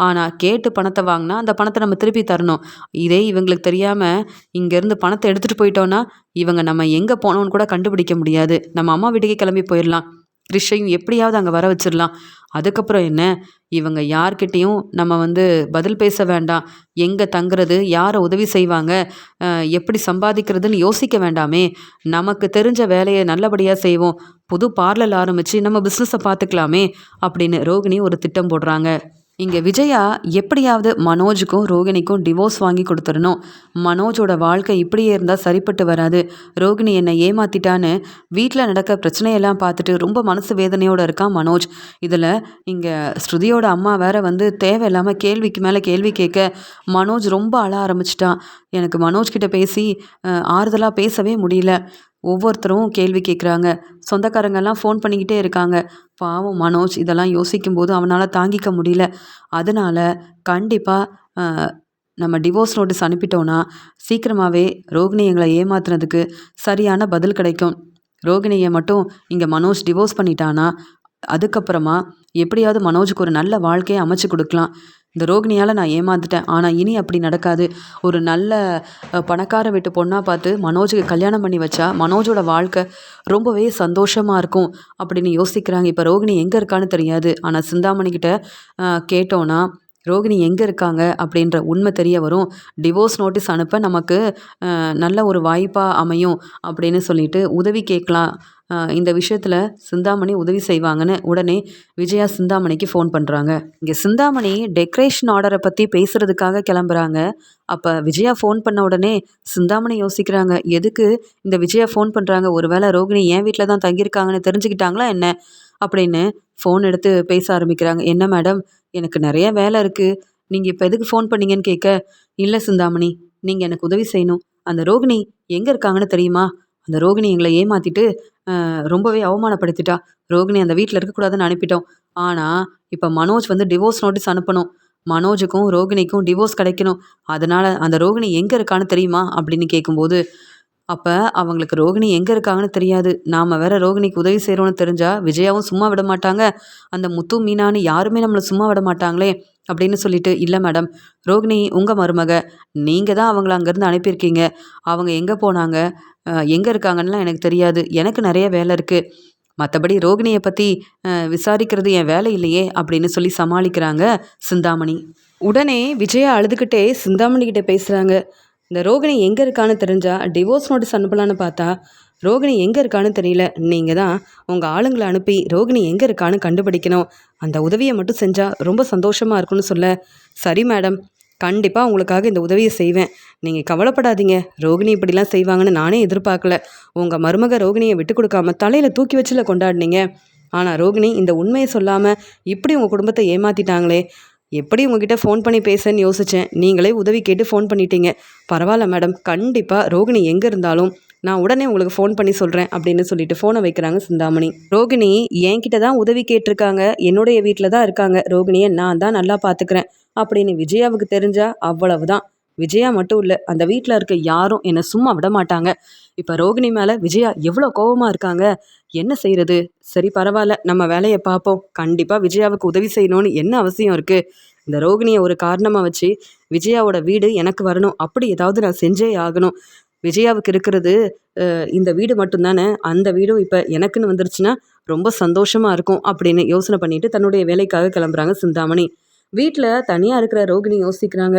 ஆனா கேட்டு பணத்த வாங்குனா, அந்த பணத்த நம்ம திருப்பி தரணும். இதே இவங்களுக்கு தெரியாம இங்கேருந்து பணத்த எடுத்துட்டு போயிட்டோம்னா, இவங்க நம்ம எங்க போனோம்னு கூட கண்டுபிடிக்க முடியாது. நம்ம அம்மா வீட்டுக்கே கிளம்பி போயிரலாம். கிரிஷையும் எப்படியாவது அங்க வர வச்சிரலாம். அதுக்கப்புறம் என்ன? இவங்க யார்கிட்டயும் நம்ம வந்து பதில் பேச வேண்டாம். எங்க தங்குறது? யார உதவி செய்வாங்க? அ எப்படி சம்பாதிக்கிறதுன்னு யோசிக்க வேண்டாமே! நமக்கு தெரிஞ்ச வேலைய நல்லபடியா செய்வோம். புது பார்லர் ஆரம்பிச்சு நம்ம பிசினஸ பார்த்துக்கலாமே! அப்படின்னு ரோகிணி ஒரு திட்டம் போடுறாங்க. இங்க விஜயா எப்படியாவது மனோஜுக்கும் ரோகிணிக்கும் டிவோர்ஸ் வாங்கி கொடுத்துடணும். மனோஜோட வாழ்க்கை இப்படியே இருந்தால் சரிப்பட்டு வராது. ரோகிணி என்னை ஏமாத்திட்டான்னு வீட்டில் நடக்க பிரச்சனையெல்லாம் பார்த்துட்டு ரொம்ப மனசு வேதனையோடு இருக்கான் மனோஜ். இதில் இங்கே ஸ்ருதியோட அம்மா வேற வந்து தேவையில்லாமல் கேள்விக்கு மேலே கேள்வி கேட்க மனோஜ் ரொம்ப அழ ஆரம்பிச்சிட்டான். எனக்கு மனோஜ் கிட்ட பேசி ஆறுதலாக பேசவே முடியல. ஒவ்வொருத்தரும் கேள்வி கேட்குறாங்க. சொந்தக்காரங்கெல்லாம் ஃபோன் பண்ணிக்கிட்டே இருக்காங்க. பாவம் மனோஜ் இதெல்லாம் யோசிக்கும்போது அவனால் தாங்கிக்க முடியல. அதனால கண்டிப்பாக நம்ம டிவோர்ஸ் நோட்டீஸ் அனுப்பிட்டோன்னா சீக்கிரமாகவே ரோகிணி எங்களை ஏமாத்துனதுக்கு சரியான பதில் கிடைக்கும். ரோகிணியை மட்டும் இங்கே மனோஜ் டிவோர்ஸ் பண்ணிட்டானா அதுக்கப்புறமா எப்படியாவது மனோஜுக்கு ஒரு நல்ல வாழ்க்கையை அமைச்சு கொடுக்கலாம். இந்த ரோகிணியால் நான் ஏமாந்துட்டேன். ஆனால் இனி அப்படி நடக்காது. ஒரு நல்ல பணக்கார வீட்டு பொண்ணாக பார்த்து மனோஜுக்கு கல்யாணம் பண்ணி வச்சா மனோஜோட வாழ்க்கை ரொம்பவே சந்தோஷமாக இருக்கும் அப்படின்னு யோசிக்கிறாங்க. இப்போ ரோகிணி எங்கே இருக்கான்னு தெரியாது. ஆனால் சிந்தாமணிக்கிட்ட கேட்டோன்னா ரோகிணி எங்கே இருக்காங்க அப்படின்ற உண்மை தெரிய வரும். டிவோர்ஸ் நோட்டீஸ் அனுப்ப நமக்கு நல்ல ஒரு வாய்ப்பாக அமையும் அப்படின்னு சொல்லிட்டு உதவி கேட்கலாம். இந்த விஷயத்தில் சிந்தாமணி உதவி செய்வாங்கன்னு உடனே விஜயா சிந்தாமணிக்கு ஃபோன் பண்ணுறாங்க. இங்கே சிந்தாமணி டெக்கரேஷன் ஆர்டரை பற்றி பேசுகிறதுக்காக கிளம்புறாங்க. அப்போ விஜயா ஃபோன் பண்ண உடனே சிந்தாமணி யோசிக்கிறாங்க. எதுக்கு இந்த விஜயா ஃபோன் பண்ணுறாங்க? ஒருவேளை ரோகிணி என் வீட்டில் தான் தங்கியிருக்காங்கன்னு தெரிஞ்சுக்கிட்டாங்களா என்ன அப்படின்னு ஃபோன் எடுத்து பேச ஆரம்பிக்கிறாங்க. என்ன மேடம், எனக்கு நிறைய வேலை இருக்குது. நீங்கள் இப்போ எதுக்கு ஃபோன் பண்ணீங்கன்னு கேட்க, இல்லை சிந்தாமணி, நீங்கள் எனக்கு உதவி செய்யணும். அந்த ரோகிணி எங்கே இருக்காங்கன்னு தெரியுமா? அந்த ரோகிணி எங்களை ஏமாற்றிட்டு ரொம்பவே அவமானப்படுத்திட்டா. ரோகிணி அந்த வீட்டில் இருக்கக்கூடாதுன்னு அனுப்பிட்டோம். ஆனால் இப்போ மனோஜ் வந்து டிவோர்ஸ் நோட்டீஸ் அனுப்பணும். மனோஜுக்கும் ரோகிணிக்கும் டிவோர்ஸ் கிடைக்கணும். அதனால் அந்த ரோகிணி எங்கே இருக்கான்னு தெரியுமா அப்படின்னு கேட்கும்போது, அப்போ அவங்களுக்கு ரோகிணி எங்கே இருக்காங்கன்னு தெரியாது. நாம் வேற ரோகிணிக்கு உதவி செய்கிறோன்னு தெரிஞ்சா விஜயாவும் சும்மா விட மாட்டாங்க. அந்த முத்து மீனான்னு யாருமே நம்மளை சும்மா விட மாட்டாங்களே அப்படின்னு சொல்லிட்டு, இல்லை மேடம், ரோகிணி உங்கள் மருமக, நீங்கள் தான் அவங்கள அங்கேருந்து அனுப்பியிருக்கீங்க. அவங்க எங்கே போனாங்க, எங்கே இருக்காங்கன்னுலாம் எனக்கு தெரியாது. எனக்கு நிறைய வேலை இருக்குது. மற்றபடி ரோகிணியை பற்றி விசாரிக்கிறது என் வேலை இல்லையே அப்படின்னு சொல்லி சமாளிக்கிறாங்க சிந்தாமணி. உடனே விஜயா அழுதுகிட்டே சிந்தாமணி கிட்ட பேசுகிறாங்க. இந்த ரோகிணி எங்கே இருக்கான்னு தெரிஞ்சா டிவோர்ஸ் நோட்டீஸ் அனுப்பலான்னு பார்த்தா ரோகிணி எங்கே இருக்கான்னு தெரியல. நீங்கள் தான் உங்கள் ஆளுங்களை அனுப்பி ரோகிணி எங்கே இருக்கான்னு கண்டுபிடிக்கணும். அந்த உதவியை மட்டும் செஞ்சால் ரொம்ப சந்தோஷமாக இருக்குன்னு சொல்ல, சரி மேடம், கண்டிப்பாக உங்களுக்காக இந்த உதவியை செய்வேன். நீங்கள் கவலைப்படாதீங்க. ரோகிணி இப்படிலாம் செய்வாங்கன்னு நானே எதிர்பார்க்கல. உங்கள் மருமக ரோகிணியை விட்டு கொடுக்காம தலையில் தூக்கி வச்சுல கொண்டாடினீங்க. ஆனால் ரோகிணி இந்த உண்மையை சொல்லாமல் இப்படி உங்கள் குடும்பத்தை ஏமாற்றிட்டாங்களே. எப்படி உங்ககிட்ட ஃபோன் பண்ணி பேசன்னு யோசித்தேன். நீங்களே உதவி கேட்டு ஃபோன் பண்ணிட்டீங்க. பரவாயில்ல மேடம், கண்டிப்பாக ரோகிணி எங்கே இருந்தாலும் நான் உடனே உங்களுக்கு ஃபோன் பண்ணி சொல்கிறேன் அப்படின்னு சொல்லிட்டு ஃபோனை வைக்கிறாங்க சிந்தாமணி. ரோகிணி என்கிட்ட தான் உதவி கேட்டிருக்காங்க. என்னுடைய வீட்டில் தான் இருக்காங்க. ரோகிணியை நான் தான் நல்லா பார்த்துக்கிறேன் அப்படின்னு விஜயாவுக்கு தெரிஞ்சா அவ்வளவுதான். விஜயா மட்டும் இல்லை, அந்த வீட்டில் இருக்க யாரும் என்னை சும்மா விட மாட்டாங்க. இப்போ ரோகிணி மேலே விஜயா எவ்வளோ கோபமாக இருக்காங்க. என்ன செய்கிறது? சரி பரவாயில்ல, நம்ம வேலையை பார்ப்போம். கண்டிப்பாக விஜயாவுக்கு உதவி செய்யணும்னு என்ன அவசியம் இருக்குது? இந்த ரோகிணியை ஒரு காரணமாக வச்சு விஜயாவோட வீடு எனக்கு வரணும். அப்படி ஏதாவது நான் செஞ்சே ஆகணும். விஜயாவுக்கு இருக்கிறது இந்த வீடு மட்டும்தானே. அந்த வீடும் இப்போ எனக்குன்னு வந்துருச்சுன்னா ரொம்ப சந்தோஷமாக இருக்கும் அப்படின்னு யோசனை பண்ணிட்டு தன்னுடைய வேலைக்காக கிளம்புறாங்க சிந்தாமணி. வீட்டில் தனியாக இருக்கிற ரோகிணி யோசிக்கிறாங்க.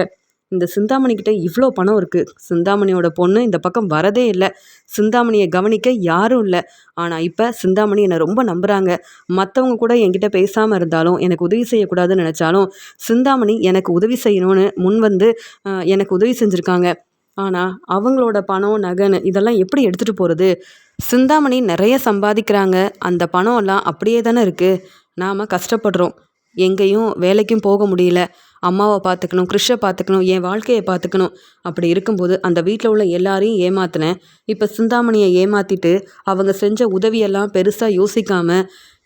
இந்த சிந்தாமணிக்கிட்ட இவ்வளோ பணம் இருக்குது. சிந்தாமணியோட பொண்ணு இந்த பக்கம் வரதே இல்லை. சிந்தாமணியை கவனிக்க யாரும் இல்லை. ஆனால் இப்போ சிந்தாமணி என்னை ரொம்ப நம்புகிறாங்க. மற்றவங்க கூட என்கிட்ட பேசாமல் இருந்தாலும் எனக்கு உதவி செய்யக்கூடாதுன்னு நினச்சாலும் சிந்தாமணி எனக்கு உதவி செய்யணும்னு முன் வந்து எனக்கு உதவி செஞ்சுருக்காங்க. ஆனால் அவங்களோட பணம் நகைன்னு இதெல்லாம் எப்படி எடுத்துகிட்டு போகிறது? சிந்தாமணி நிறைய சம்பாதிக்கிறாங்க. அந்த பணம்லாம் அப்படியே தானே இருக்கு. நாம கஷ்டப்படுறோம். எங்கேயும் வேலைக்கும் போக முடியல. அம்மாவ பார்த்துக்கணும், கிருஷ்ஷ பார்த்துக்கணும், என் வாழ்க்கைய பார்த்துக்கணும். அப்படி இருக்கும்போது அந்த வீட்ல உள்ள எல்லாரையும் ஏமாத்துனேன். இப்ப சிந்தாமணிய ஏமாத்திட்டு, அவங்க செஞ்ச உதவியெல்லாம் பெருசா யோசிக்காம,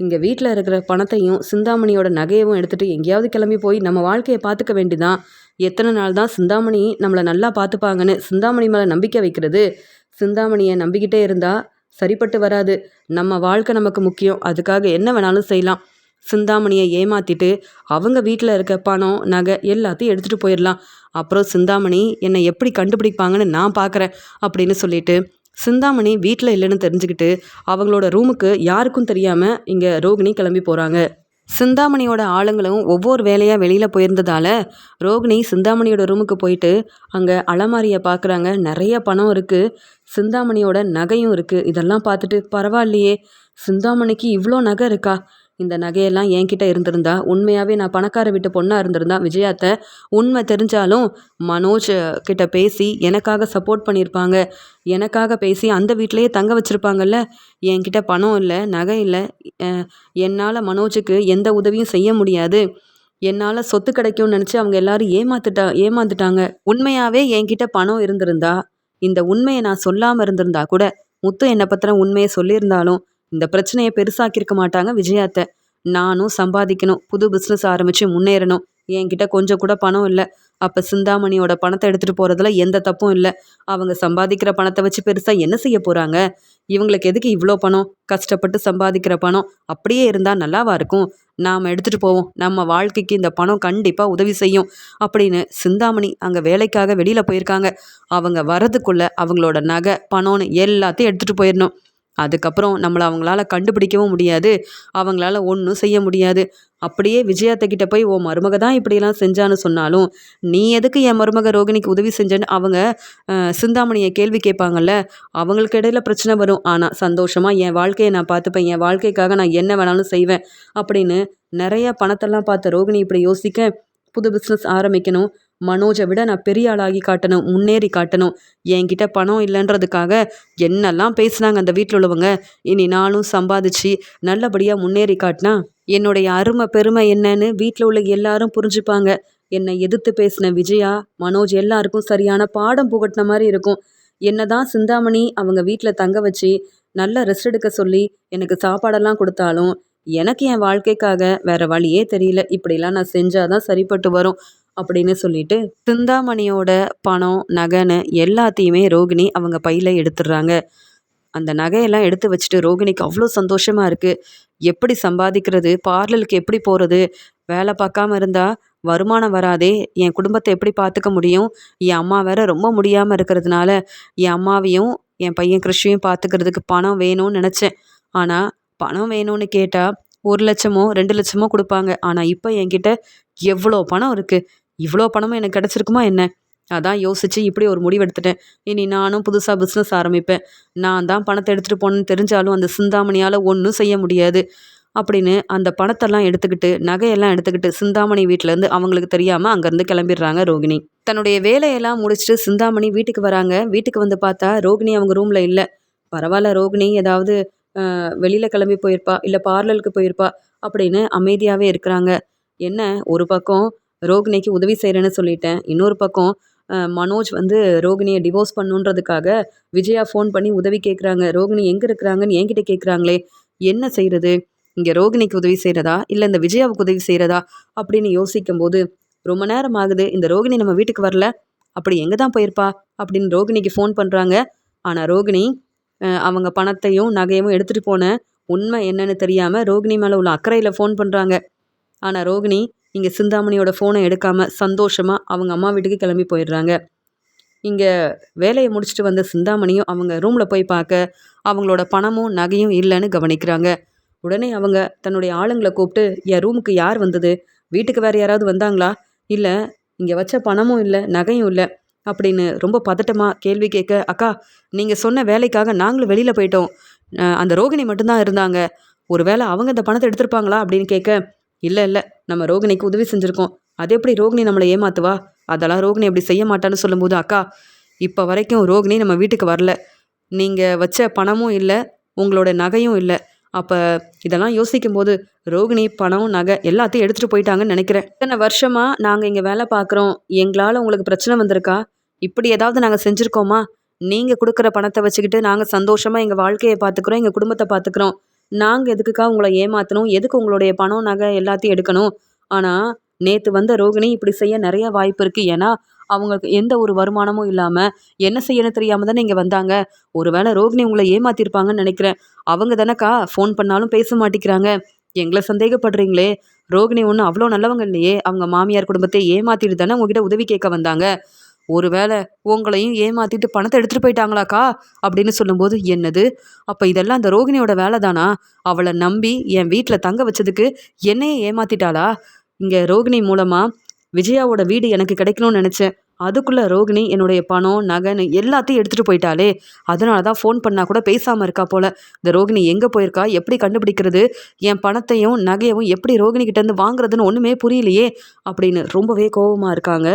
இங்க வீட்ல இருக்கிற பணத்தையும், சிந்தாமணியோட நகையவும் எடுத்துட்டு எங்கேயாவது கிளம்பி போய் நம்ம வாழ்க்கைய பார்த்துக்க வேண்டியதான். எத்தன நாள் தான் சிந்தாமணி நம்மள நல்லா பார்த்துப்பாங்கன்னு சிந்தாமணி மேல நம்பிக்கை வைக்கிறது? சிந்தாமணிய நம்பிக்கிட்டே இருந்தா சரிப்பட்டு வராது. நம்ம வாழ்க்கை நமக்கு முக்கியம். அதுக்காக என்ன வேணாலும் செய்யலாம். சிந்தாமணியை ஏமாத்திட்டு அவங்க வீட்டில் இருக்க பணம் நகை எல்லாத்தையும் எடுத்துகிட்டு போயிடலாம். அப்புறம் சிந்தாமணி என்னை எப்படி கண்டுபிடிப்பாங்கன்னு நான் பார்க்குறேன் அப்படின்னு சொல்லிட்டு சிந்தாமணி வீட்டில் இல்லைன்னு தெரிஞ்சுக்கிட்டு அவங்களோட ரூமுக்கு யாருக்கும் தெரியாமல் இங்கே ரோகிணி கிளம்பி போகிறாங்க. சிந்தாமணியோட ஆளுங்களும் ஒவ்வொரு வேலையாக வெளியில் போயிருந்ததால ரோகிணி சிந்தாமணியோட ரூமுக்கு போயிட்டு அங்கே அலமாரியை பார்க்குறாங்க. நிறைய பணம் இருக்குது, சிந்தாமணியோட நகையும் இருக்குது. இதெல்லாம் பார்த்துட்டு பரவாயில்லையே, சிந்தாமணிக்கு இவ்வளோ நகை இருக்கா? இந்த நகையெல்லாம் என்கிட்ட இருந்திருந்தா உண்மையாகவே நான் பணக்கார வீட்டு பொண்ணாக இருந்திருந்தா விஜயாத்த உண்மை தெரிஞ்சாலும் மனோஜ் கிட்ட பேசி எனக்காக சப்போர்ட் பண்ணியிருப்பாங்க. எனக்காக பேசி அந்த வீட்டிலையே தங்க வச்சுருப்பாங்கல்ல. என்கிட்ட பணம் இல்லை, நகை இல்லை. என்னால் மனோஜுக்கு எந்த உதவியும் செய்ய முடியாது. என்னால் சொத்து கிடைக்கும்னு நினச்சி அவங்க எல்லாரும் ஏமாந்துட்டாங்க. உண்மையாகவே என்கிட்ட பணம் இருந்திருந்தா, இந்த உண்மையை நான் சொல்லாமல் இருந்திருந்தா கூட, முத்து என்னை பற்றின உண்மையை சொல்லியிருந்தாலும் இந்த பிரச்சனையை பெருசாக்கியிருக்க மாட்டாங்க விஜயாத்த. நானும் சம்பாதிக்கணும், புது பிஸ்னஸ் ஆரம்பித்து முன்னேறணும். என்கிட்ட கொஞ்சம் கூட பணம் இல்லை. அப்போ சிந்தாமணியோட பணத்தை எடுத்துகிட்டு போகிறதுல எந்த தப்பும் இல்லை. அவங்க சம்பாதிக்கிற பணத்தை வச்சு பெருசாக என்ன செய்ய போகிறாங்க? இவங்களுக்கு எதுக்கு இவ்வளோ பணம்? கஷ்டப்பட்டு சம்பாதிக்கிற பணம் அப்படியே இருந்தால் நல்லாவா இருக்கும்? நாம் எடுத்துகிட்டு போவோம், நம்ம வாழ்க்கைக்கு இந்த பணம் கண்டிப்பாக உதவி செய்யும் அப்படின்னு சிந்தாமணி அங்கே வேலைக்காக வெளியில் போயிருக்காங்க. அவங்க வரதுக்குள்ளே அவங்களோட நகை பணம்னு எல்லாத்தையும் எடுத்துகிட்டு போயிடணும். அதுக்கப்புறம் நம்மளை அவங்களால கண்டுபிடிக்கவும் முடியாது, அவங்களால ஒன்றும் செய்ய முடியாது. அப்படியே விஜயாத்தக்கிட்ட போய் ஓ மருமக தான் இப்படியெல்லாம் செஞ்சான்னு சொன்னாலும், நீ எதுக்கு என் மருமக ரோகிணிக்கு உதவி செஞ்சேன்னு அவங்க சிந்தாமணியை கேள்வி கேட்பாங்கல்ல. அவங்களுக்கு இடையில பிரச்சனை வரும். ஆனால் சந்தோஷமாக என் வாழ்க்கையை நான் பார்த்துப்பேன், என் வாழ்க்கைக்காக நான் என்ன வேணாலும் செய்வேன் அப்படின்னு நிறைய பணத்தெல்லாம் பார்த்த ரோகிணி இப்படி யோசிக்க, புது பிஸ்னஸ் ஆரம்பிக்கணும், மனோஜை விட நான் பெரிய ஆளாகி காட்டணும், முன்னேறி காட்டணும். என்கிட்ட பணம் இல்லைன்றதுக்காக என்னெல்லாம் பேசுனாங்க அந்த வீட்டில் உள்ளவங்க. இனி நானும் சம்பாதிச்சு நல்லபடியாக முன்னேறி காட்டினா என்னுடைய அருமை பெருமை என்னன்னு வீட்டில் உள்ள எல்லாரும் புரிஞ்சுப்பாங்க. என்னை எதிர்த்து பேசின விஜயா மனோஜ் எல்லாருக்கும் சரியான பாடம் புகட்டின மாதிரி இருக்கும். என்னதான் சிந்தாமணி அவங்க வீட்டில் தங்க வச்சு நல்ல ரெஸ்ட் எடுக்க சொல்லி எனக்கு சாப்பாடெல்லாம் கொடுத்தாலும் எனக்கு என் வாழ்க்கைக்காக வேற வழியே தெரியல. இப்படிலாம் நான் செஞ்சாதான் சரிப்பட்டு வரும் அப்படின்னு சொல்லிட்டு சிந்தாமணியோட பணம் நகைன்னு எல்லாத்தையுமே ரோகிணி அவங்க பையில எடுத்துடுறாங்க. அந்த நகையெல்லாம் எடுத்து வச்சுட்டு ரோகிணிக்கு அவ்வளோ சந்தோஷமா இருக்கு. எப்படி சம்பாதிக்கிறது, பார்லருக்கு எப்படி போகிறது, வேலை பார்க்காம இருந்தா வருமானம் வராதே, என் குடும்பத்தை எப்படி பார்த்துக்க முடியும், என் அம்மா வேற ரொம்ப முடியாமல் இருக்கிறதுனால என் அம்மாவையும் என் பையன் கிருஷியும் பார்த்துக்கிறதுக்கு பணம் வேணும்னு நினச்சேன். ஆனால் பணம் வேணும்னு கேட்டால் 1 லட்சமோ 2 லட்சமோ கொடுப்பாங்க. ஆனால் இப்போ என்கிட்ட எவ்வளோ பணம் இருக்குது, இவ்வளோ பணமும் எனக்கு கிடச்சிருக்குமா என்ன? அதான் யோசித்து இப்படி ஒரு முடிவு எடுத்துட்டேன். இனி நானும் புதுசாக பிஸ்னஸ் ஆரம்பிப்பேன். நான் தான் பணத்தை எடுத்துகிட்டு போனேன்னு தெரிஞ்சாலும் அந்த சிந்தாமணியால் ஒன்றும் செய்ய முடியாது அப்படின்னு அந்த பணத்தெல்லாம் எடுத்துக்கிட்டு நகையெல்லாம் எடுத்துக்கிட்டு சிந்தாமணி வீட்டிலேருந்து அவங்களுக்கு தெரியாமல் அங்கேருந்து கிளம்பிடுறாங்க ரோகிணி. தன்னுடைய வேலையெல்லாம் முடிச்சுட்டு சிந்தாமணி வீட்டுக்கு வராங்க. வீட்டுக்கு வந்து பார்த்தா ரோகிணி அவங்க ரூமில் இல்லை. பரவாயில்ல, ரோகிணி ஏதாவது வெளியில் கிளம்பி போயிருப்பா, இல்லை பார்லருக்கு போயிருப்பா அப்படின்னு அமைதியாகவே இருக்கிறாங்க. என்ன, ஒரு பக்கம் ரோகிணிக்கு உதவி செய்கிறேன்னு சொல்லிட்டேன், இன்னொரு பக்கம் மனோஜ் வந்து ரோகிணியை டிவோர்ஸ் பண்ணுன்றதுக்காக விஜயா ஃபோன் பண்ணி உதவி கேட்குறாங்க. ரோகிணி எங்கே இருக்கிறாங்கன்னு என்கிட்ட கேட்குறாங்களே, என்ன செய்கிறது? இங்கே ரோகிணிக்கு உதவி செய்கிறதா இல்லை இந்த விஜயாவுக்கு உதவி செய்கிறதா அப்படின்னு யோசிக்கும்போது ரொம்ப நேரம் ஆகுது, இந்த ரோகிணி நம்ம வீட்டுக்கு வரல, அப்படி எங்கே தான் போயிருப்பா அப்படின்னு ரோகிணிக்கு ஃபோன் பண்ணுறாங்க. ஆனால் ரோகிணி அவங்க பணத்தையும் நகையவும் எடுத்துகிட்டு போன உண்மை என்னன்னு தெரியாமல் ரோகிணி மேலே உள்ள அக்கறையில் ஃபோன் பண்ணுறாங்க. ஆனால் ரோகிணி இங்கே சிந்தாமணியோட ஃபோனை எடுக்காமல் சந்தோஷமாக அவங்க அம்மா வீட்டுக்கு கிளம்பி போயிடுறாங்க. இங்கே வேலையை முடிச்சுட்டு வந்த சிந்தாமணியும் அவங்க ரூமில் போய் பார்க்க அவங்களோட பணமும் நகையும் இல்லைன்னு கவனிக்கிறாங்க. உடனே அவங்க தன்னுடைய ஆளுங்களை கூப்பிட்டு, என் ரூமுக்கு யார் வந்தது, வீட்டுக்கு வேறு யாராவது வந்தாங்களா, இல்லை இங்கே வச்ச பணமும் இல்லை நகையும் இல்லை அப்படின்னு ரொம்ப பதட்டமாக கேள்வி கேட்க, அக்கா நீங்கள் சொன்ன வேலைக்காக நாங்களும் வெளியில் போயிட்டோம், அந்த ரோகிணி மட்டும்தான் இருந்தாங்க, ஒரு வேளை அவங்க இந்த பணத்தை எடுத்திருப்பாங்களா அப்படின்னு கேட்க, இல்லை இல்லை, நம்ம ரோகிணிக்கு உதவி செஞ்சுருக்கோம், அது எப்படி ரோகிணி நம்மளை ஏமாத்துவா, அதெல்லாம் ரோகிணி அப்படி செய்ய மாட்டான்னு சொல்லும்போது, அக்கா இப்போ வரைக்கும் ரோகிணி நம்ம வீட்டுக்கு வரல, நீங்கள் வச்ச பணமும் இல்லை, உங்களோட நகையும் இல்லை. அப்போ இதெல்லாம் யோசிக்கும்போது ரோகிணி பணம், நகை எல்லாத்தையும் எடுத்துகிட்டு போயிட்டாங்கன்னு நினைக்கிறேன். இத்தனை வருஷமாக நாங்கள் இங்கே வேலை பார்க்குறோம். எங்களால் உங்களுக்கு பிரச்சனை வந்திருக்கா? இப்படி ஏதாவது நாங்கள் செஞ்சுருக்கோமா? நீங்கள் கொடுக்குற பணத்தை வச்சுக்கிட்டு நாங்கள் சந்தோஷமாக எங்கள் வாழ்க்கையை பார்த்துக்குறோம், எங்கள் குடும்பத்தை பார்த்துக்குறோம். நாங்கள் எதுக்குக்கா உங்களை ஏமாற்றணும்? எதுக்கு உங்களுடைய பணம், நகை எல்லாத்தையும் எடுக்கணும்? ஆனால் நேற்று வந்த ரோகிணி இப்படி செய்ய நிறைய வாய்ப்பு இருக்குது. ஏன்னா அவங்களுக்கு எந்த ஒரு வருமானமும் இல்லாமல் என்ன செய்யணும் தெரியாமல் தானே இங்கே வந்தாங்க. ஒருவேளை ரோகிணி உங்களை ஏமாத்திருப்பாங்கன்னு நினைக்கிறேன். அவங்க தானேக்கா ஃபோன் பண்ணாலும் பேச மாட்டேங்கிறாங்க. எங்களை சந்தேகப்படுறீங்களே? ரோகிணி ஒன்றும் அவ்வளோ நல்லவங்க இல்லையே. அவங்க மாமியார் குடும்பத்தை ஏமாத்திட்டு தானே உங்ககிட்ட உதவி கேட்க வந்தாங்க. ஒருவேளை உங்களையும் ஏமாத்திட்டு பணத்தை எடுத்துகிட்டு போயிட்டாங்களாக்கா அப்படின்னு சொல்லும்போது, என்னது? அப்போ இதெல்லாம் அந்த ரோகிணியோட வேலை தானா? அவளை நம்பி என் வீட்டில் தங்க வச்சதுக்கு என்னையே ஏமாத்திட்டாளா? இங்கே ரோகிணி மூலமாக விஜயாவோட வீடு எனக்கு கிடைக்கணும்னு நினச்சேன். அதுக்குள்ளே ரோகிணி என்னுடைய பணம், நகைன்னு எல்லாத்தையும் எடுத்துகிட்டு போயிட்டாளே. அதனால தான் ஃபோன் பண்ணால் கூட பேசாமல் இருக்கா போல். இந்த ரோகிணி எங்கே போயிருக்கா? எப்படி கண்டுபிடிக்கிறது? என் பணத்தையும் நகையவும் எப்படி ரோகிணி கிட்டேருந்து வாங்குறதுன்னு ஒன்றுமே புரியலையே அப்படின்னு ரொம்பவே கோபமாக இருக்காங்க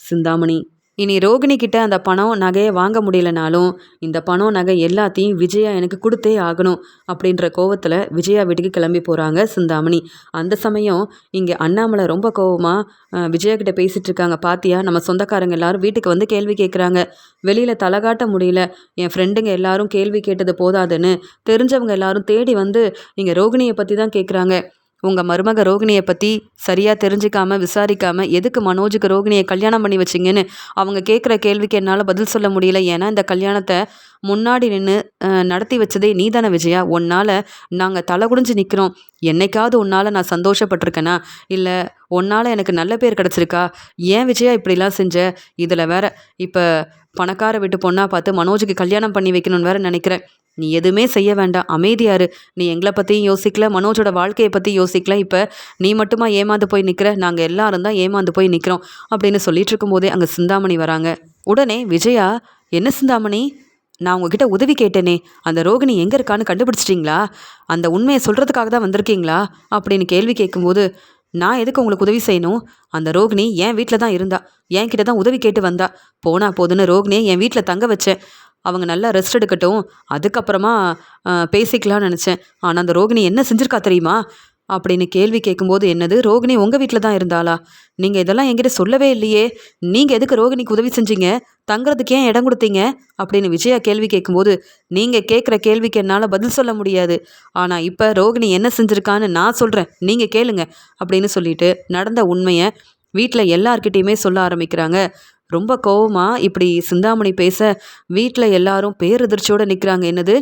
சிந்தாமணி. இனி ரோகிணி கிட்ட அந்த பணம், நகையை வாங்க முடியலனாலும் இந்த பணம், நகை எல்லாத்தையும் விஜயா எனக்கு கொடுத்தே ஆகணும் அப்படின்ற கோவத்தில் விஜயா வீட்டுக்கு கிளம்பி போகிறாங்க சிந்தாமணி. அந்த சமயம் இங்கே அண்ணாமலை ரொம்ப கோவமாக விஜயா கிட்ட பேசிகிட்டு இருக்காங்க. பாத்தியா, நம்ம சொந்தக்காரங்க எல்லாரும் வீட்டுக்கு வந்து கேள்வி கேட்குறாங்க. வெளியில் தலை காட்ட முடியல. என் ஃப்ரெண்டுங்க எல்லாரும் கேள்வி கேட்டது போதாதுன்னு தெரிஞ்சவங்க எல்லாரும் தேடி வந்து இங்கே ரோகிணியை பற்றி தான் கேட்குறாங்க. உங்கள் மருமக ரோகிணியை பற்றி சரியாக தெரிஞ்சுக்காமல் விசாரிக்காமல் எதுக்கு மனோஜுக்கு ரோகிணியை கல்யாணம் பண்ணி வச்சிங்கன்னு அவங்க கேட்குற கேள்விக்கு என்னால் பதில் சொல்ல முடியல. ஏன்னா இந்த கல்யாணத்தை முன்னாடி நின்று நடத்தி வச்சதே நீ தானே விஜயா. உன்னால் நாங்கள் தலை குடிஞ்சு நிற்கிறோம். என்னைக்காவது உன்னால் நான் சந்தோஷப்பட்டிருக்கேனா? இல்லை உன்னால் எனக்கு நல்ல பேர் கிடச்சிருக்கா? ஏன் விஜயா இப்படிலாம் செஞ்ச? இதில் வேற இப்போ பணக்கார வீட்டு பொண்ணாக பார்த்து மனோஜுக்கு கல்யாணம் பண்ணி வைக்கணும்னு வேற நினைக்கிறேன். நீ எதுவுமே செய்ய வேண்டாம், அமைதியாரு. நீ எங்களை பற்றியும் யோசிக்கல, மனோஜோட வாழ்க்கையை பற்றி யோசிக்கல. இப்போ நீ மட்டுமா ஏமாந்து போய் நிற்கிற? நாங்கள் எல்லாரும் தான் ஏமாந்து போய் நிற்கிறோம் அப்படின்னு சொல்லிட்டு இருக்கும்போதே அங்கே சிந்தாமணி வராங்க. உடனே விஜயா, என்ன சிந்தாமணி, நான் உங்ககிட்ட உதவி கேட்டேனே, அந்த ரோகிணி எங்கே இருக்கான்னு கண்டுபிடிச்சிட்டிங்களா? அந்த உண்மையை சொல்கிறதுக்காக தான் வந்திருக்கீங்களா அப்படின்னு கேள்வி கேட்கும்போது, நான் எதுக்கு உங்களுக்கு உதவி செய்யணும்? அந்த ரோகிணி என் வீட்டில் தான் இருந்தா, என்கிட்ட தான் உதவி கேட்டு வந்தா. போனா போதுன்னு ரோகிணியை என் வீட்டில் தங்க வச்சேன். அவங்க நல்லா ரெஸ்ட் எடுக்கட்டும், அதுக்கப்புறமா பேசிக்கலாம்னு நினச்சேன். ஆனால் அந்த ரோகிணி என்ன செஞ்சுருக்கா தெரியுமா அப்படின்னு கேள்வி கேட்கும்போது, என்னது, ரோகிணி உங்கள் வீட்டில் தான் இருந்தாளா? நீங்கள் இதெல்லாம் என்கிட்ட சொல்லவே இல்லையே. நீங்கள் எதுக்கு ரோகிணிக்கு உதவி செஞ்சீங்க? தங்குறதுக்கு ஏன் இடம் கொடுத்தீங்க அப்படின்னு விஜயா கேள்வி கேட்கும்போது, நீங்கள் கேட்குற கேள்விக்கு என்னால் பதில் சொல்ல முடியாது. ஆனால் இப்போ ரோகிணி என்ன செஞ்சுருக்கான்னு நான் சொல்கிறேன், நீங்கள் கேளுங்க அப்படின்னு சொல்லிட்டு நடந்த உண்மையை வீட்டில் எல்லார்கிட்டேயுமே சொல்ல ஆரம்பிக்கிறாங்க. ரொம்ப கோவமாக இப்படி சிந்தாமணி பேச வீட்டில் எல்லாரும் பேரதிர்ச்சியோடு நிற்கிறாங்க. என்னது,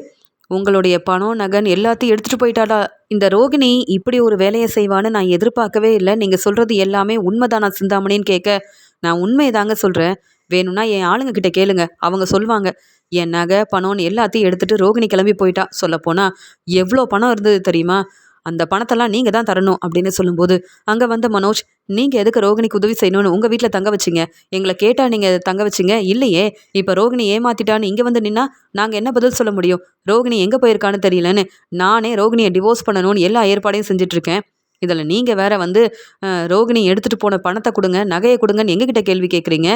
உங்களுடைய பணம், நகன் எல்லாத்தையும் எடுத்துகிட்டு போயிட்டாடா? இந்த ரோகிணி இப்படி ஒரு வேலையை செய்வான்னு நான் எதிர்பார்க்கவே இல்லை. நீங்கள் சொல்கிறது எல்லாமே உண்மைதானா சிந்தாமணின்னு கேட்க, நான் உண்மையை தாங்க சொல்கிறேன். வேணும்னா என் ஆளுங்க கிட்ட கேளுங்க, அவங்க சொல்லுவாங்க. என் நகை, பணம்னு எல்லாத்தையும் எடுத்துகிட்டு ரோகிணி கிளம்பி போயிட்டா. சொல்லப்போனால் எவ்வளோ பணம் இருந்தது தெரியுமா? அந்த பணத்தெல்லாம் நீங்கள் தான் தரணும் அப்படின்னு சொல்லும்போது, அங்கே வந்த மனோஜ், நீங்கள் எதுக்கு ரோகிணிக்கு உதவி செய்யணும்னு உங்கள் வீட்டில் தங்க வச்சிங்க? எங்களை கேட்டால் நீங்கள் தங்க வச்சிங்க இல்லையே. இப்போ ரோகிணி ஏமாத்திட்டான்னு இங்கே வந்து நின்னா நாங்கள் என்ன பதில் சொல்ல முடியும்? ரோகிணி எங்கே போயிருக்கான்னு தெரியலன்னு நானே ரோகிணியை டிவோர்ஸ் பண்ணணும்னு எல்லா ஏற்பாடையும் செஞ்சிட்ருக்கேன். இதில் நீங்கள் வேற வந்து ரோகிணி எடுத்துகிட்டு போன பணத்தை கொடுங்க, நகையை கொடுங்கன்னு எங்ககிட்ட கேள்வி கேட்குறீங்க.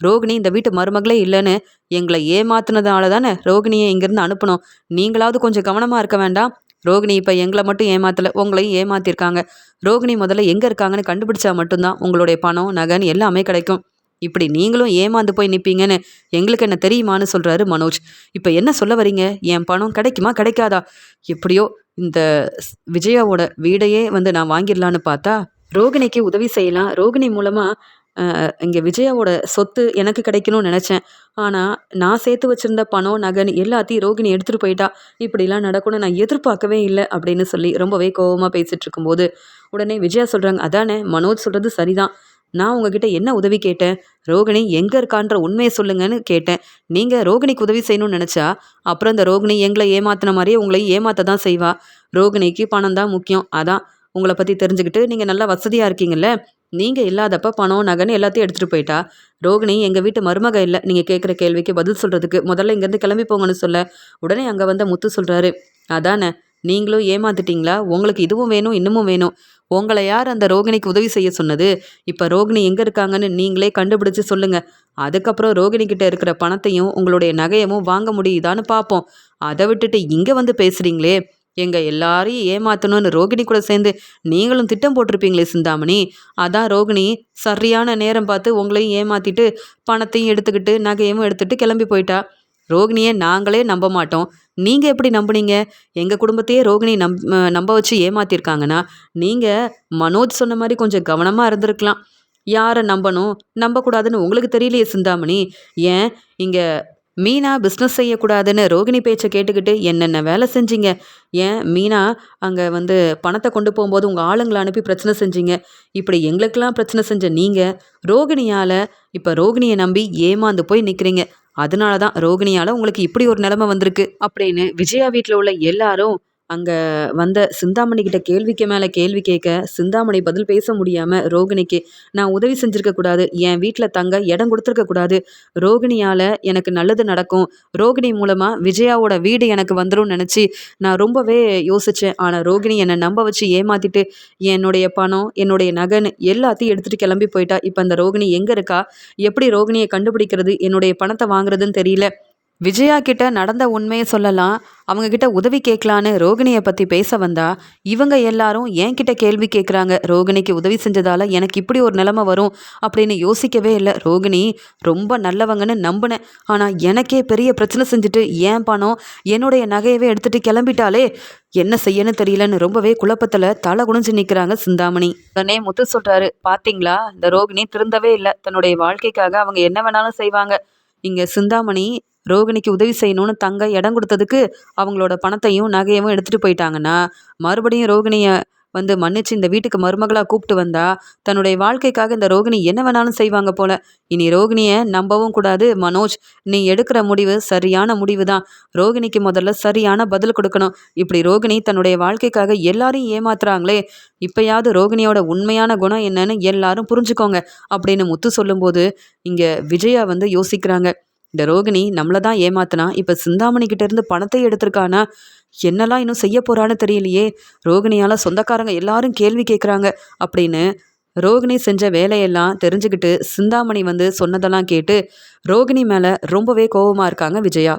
ரோகிணி இந்த வீட்டு மருமகளே இல்லைன்னு எங்களை ஏமாத்துனதால தானே ரோகிணியை இங்கேருந்து அனுப்பணும். நீங்களாவது கொஞ்சம் கவனமாக இருக்க வேண்டாம்? ரோகிணி இப்போ எங்களை மட்டும் ஏமாத்தலை, உங்களையும் ஏமாத்திருக்காங்க. ரோகிணி முதல்ல எங்கே இருக்காங்கன்னு கண்டுபிடிச்சா மட்டும்தான் உங்களுடைய பணம், நகைன்னு எல்லாமே கிடைக்கும். இப்படி நீங்களும் ஏமாந்து போய் நிற்பீங்கன்னு எங்களுக்கு என்ன தெரியுமான்னு சொல்கிறாரு மனோஜ். இப்போ என்ன சொல்ல வரீங்க? என் பணம் கிடைக்குமா கிடைக்காதா? எப்படியோ இந்த விஜயாவோட வீடையே வந்து நான் வாங்கிடலான்னு பார்த்தா ரோகிணிக்கு உதவி செய்யலாம், ரோகிணி மூலமாக இங்கே விஜயாவோட சொத்து எனக்கு கிடைக்கணும்னு நினச்சேன். ஆனால் நான் சேர்த்து வச்சுருந்த பணம், நகன் எல்லாத்தையும் ரோகிணி எடுத்துகிட்டு போயிட்டா. இப்படிலாம் நடக்கும்னு நான் எதிர்பார்க்கவே இல்லை அப்படின்னு சொல்லி ரொம்பவே கோபமாக பேசிகிட்டு இருக்கும்போது உடனே விஜயா சொல்கிறாங்க, அதானே மனோஜ் சொல்கிறது சரிதான். நான் உங்ககிட்ட என்ன உதவி கேட்டேன்? ரோகிணி எங்கே இருக்கான்ற உண்மையை சொல்லுங்கன்னு கேட்டேன். நீங்கள் ரோகிணிக்கு உதவி செய்யணும்னு நினச்சா அப்புறம் இந்த ரோகிணி எங்களை ஏமாத்தின மாதிரியே உங்களையும் ஏமாற்ற தான் செய்வா. ரோகிணிக்கு பணம் தான் முக்கியம். அதான் உங்களை பற்றி தெரிஞ்சுக்கிட்டு நீங்கள் நல்லா வசதியாக இருக்கீங்கல்ல, நீங்கள் இல்லாதப்ப பணம், நகைன்னு எல்லாத்தையும் எடுத்துகிட்டு போயிட்டா. ரோகிணி எங்கள் வீட்டு மருமக இல்லை நீங்கள் கேட்குற கேள்விக்கு பதில் சொல்கிறதுக்கு. முதல்ல இங்கேருந்து கிளம்பி போங்கன்னு சொல்ல உடனே அங்கே வந்த முத்து சொல்கிறாரு, அதானே நீங்களும் ஏமாத்திட்டீங்களா? உங்களுக்கு இதுவும் வேணும், இன்னமும் வேணும். உங்கள யார் அந்த ரோகிணிக்கு உதவி செய்ய சொன்னது? இப்ப ரோகிணி எங்க இருக்காங்கன்னு நீங்களே கண்டுபிடிச்சு சொல்லுங்க. அதுக்கப்புறம் ரோகிணி கிட்ட இருக்கிற பணத்தையும், உங்களுடைய நகையவும் வாங்க முடியுதான்னு பார்ப்போம். அத விட்டுட்டு இங்க வந்து பேசுறீங்களே! எங்க எல்லாரையும் ஏமாத்தணும்னு ரோகிணி கூட சேர்ந்து நீங்களும் திட்டம் போட்டிருப்பீங்களே சிந்தாமணி. அதான் ரோகிணி சரியான நேரம் பார்த்து உங்களையும் ஏமாத்திட்டு, பணத்தையும் எடுத்துக்கிட்டு, நகையவும் எடுத்துட்டு கிளம்பி போயிட்டா. ரோகிணிய நாங்களே நம்ப மாட்டோம். நீங்க எப்படி நம்புனீங்க? எங்க குடும்பத்தையே ரோகிணி நம்ப வச்சு ஏமாத்தியிருக்காங்கன்னா, நீங்க மனோஜ் சொன்ன மாரி கொஞ்சம் கவனமா இருந்திருக்கலாம். யார நம்பணும், நம்பக்கூடாதுன்னு உங்களுக்கு தெரியலையே சிந்தாமணி. ஏன் இங்க மீனா பிஸ்னஸ் செய்யக்கூடாதுன்னு ரோகிணி பேச்ச கேட்டுக்கிட்டு என்னென்ன வேலை செஞ்சீங்க? ஏன் மீனா அங்க வந்து பணத்த கொண்டு போம்போது உங்க ஆளுங்கள அனுப்பி பிரச்சனை செஞ்சீங்க. இப்படி எங்களுக்கெல்லாம் பிரச்சனை செஞ்ச நீங்க, ரோகிணியால இப்ப ரோகிணிய நம்பி ஏமாந்து போய் நிக்கிறீங்க. அதனால தான் ரோகிணியால உங்களுக்கு இப்படி ஒரு நிலைமை வந்திருக்கு அப்படின்னு விஜயா வீட்ல உள்ள எல்லாரும் அங்க வந்த சிந்தாமணி கிட்ட கேள்விக்கு மேல கேள்வி கேட்க, சிந்தாமணி பதில் பேச முடியாம ரோகிணிக்கு நான் உதவி செஞ்சிருக்க கூடாது, என் வீட்ல தங்க இடம் கொடுத்துருக்க கூடாது, ரோகிணியால எனக்கு நல்லது நடக்கும், ரோகிணி மூலமா விஜயாவோட வீடு எனக்கு வந்துரும்னு நினைச்சு நான் ரொம்பவே யோசிச்சேன். ஆனா ரோகிணி என்னை நம்ப வச்சு ஏமாத்திட்டு என்னுடைய பணம், என்னுடைய நகைன்னு எல்லாத்தையும் எடுத்துட்டு கிளம்பி போயிட்டா. இப்ப அந்த ரோகிணி எங்க இருக்கா? எப்படி ரோகிணியை கண்டுபிடிக்கிறது? என்னுடைய பணத்தை வாங்குறதுன்னு தெரியல. விஜயா கிட்ட நடந்த உண்மையை சொல்லலாம், அவங்க கிட்ட உதவி கேட்கலான்னு ரோகிணியை பத்தி பேச வந்தா, இவங்க எல்லாரும் என்கிட்ட கேள்வி கேட்குறாங்க. ரோகிணிக்கு உதவி செஞ்சதால எனக்கு இப்படி ஒரு நிலைமை வரும் அப்படின்னு யோசிக்கவே இல்லை. ரோகிணி ரொம்ப நல்லவங்கன்னு நம்பினேன். ஆனா எனக்கே பெரிய பிரச்சனை செஞ்சுட்டு என் பணம், என்னுடைய நகையவே எடுத்துட்டு கிளம்பிட்டாலே, என்ன செய்யன்னு தெரியலன்னு ரொம்பவே குழப்பத்துல தலை குனிஞ்சு நிக்கிறாங்க சிந்தாமணி. உடனே முத்து சொல்றாரு, பாத்தீங்களா இந்த ரோகிணி திருந்தவே இல்லை. தன்னுடைய வாழ்க்கைக்காக அவங்க என்ன வேணாலும் செய்வாங்க. இங்க சிந்தாமணி ரோகிணிக்கு உதவி செய்யணும்னு தங்க இடம் கொடுத்ததுக்கு அவங்களோட பணத்தையும் நகையவும் எடுத்துட்டு போயிட்டாங்கன்னா, மறுபடியும் ரோகிணிய வந்து மன்னிச்சு இந்த வீட்டுக்கு மருமகளா கூப்பிட்டு வந்தா, தன்னுடைய வாழ்க்கைக்காக இந்த ரோகிணி என்ன வேணாலும் செய்வாங்க போல. இனி ரோகிணிய நம்பவும் கூடாது. மனோஜ், நீ எடுக்கிற முடிவு சரியான முடிவு தான். ரோகிணிக்கு முதல்ல சரியான பதில் கொடுக்கணும். இப்படி ரோகிணி தன்னுடைய வாழ்க்கைக்காக எல்லாரையும் ஏமாத்துறாங்களே, இப்பயாவது ரோகிணியோட உண்மையான குணம் என்னன்னு எல்லாரும் புரிஞ்சுக்கோங்க அப்படின்னு முத்து சொல்லும்போது, இங்க விஜயா வந்து யோசிக்கிறாங்க. இந்த ரோகிணி நம்மள தான் ஏமாத்துனா, இப்ப சிந்தாமணி கிட்ட இருந்து பணத்தை எடுத்திருக்கானா, என்னெல்லாம் இன்னும் செய்ய போறான்னு தெரியலையே, ரோகிணியால சொந்தக்காரங்க எல்லாரும் கேள்வி கேட்குறாங்க அப்படின்னு ரோகிணி செஞ்ச வேலையெல்லாம் தெரிஞ்சுக்கிட்டு சிந்தாமணி வந்து சொன்னதெல்லாம் கேட்டு ரோகிணி மேல ரொம்பவே கோவமா இருக்காங்க விஜயா.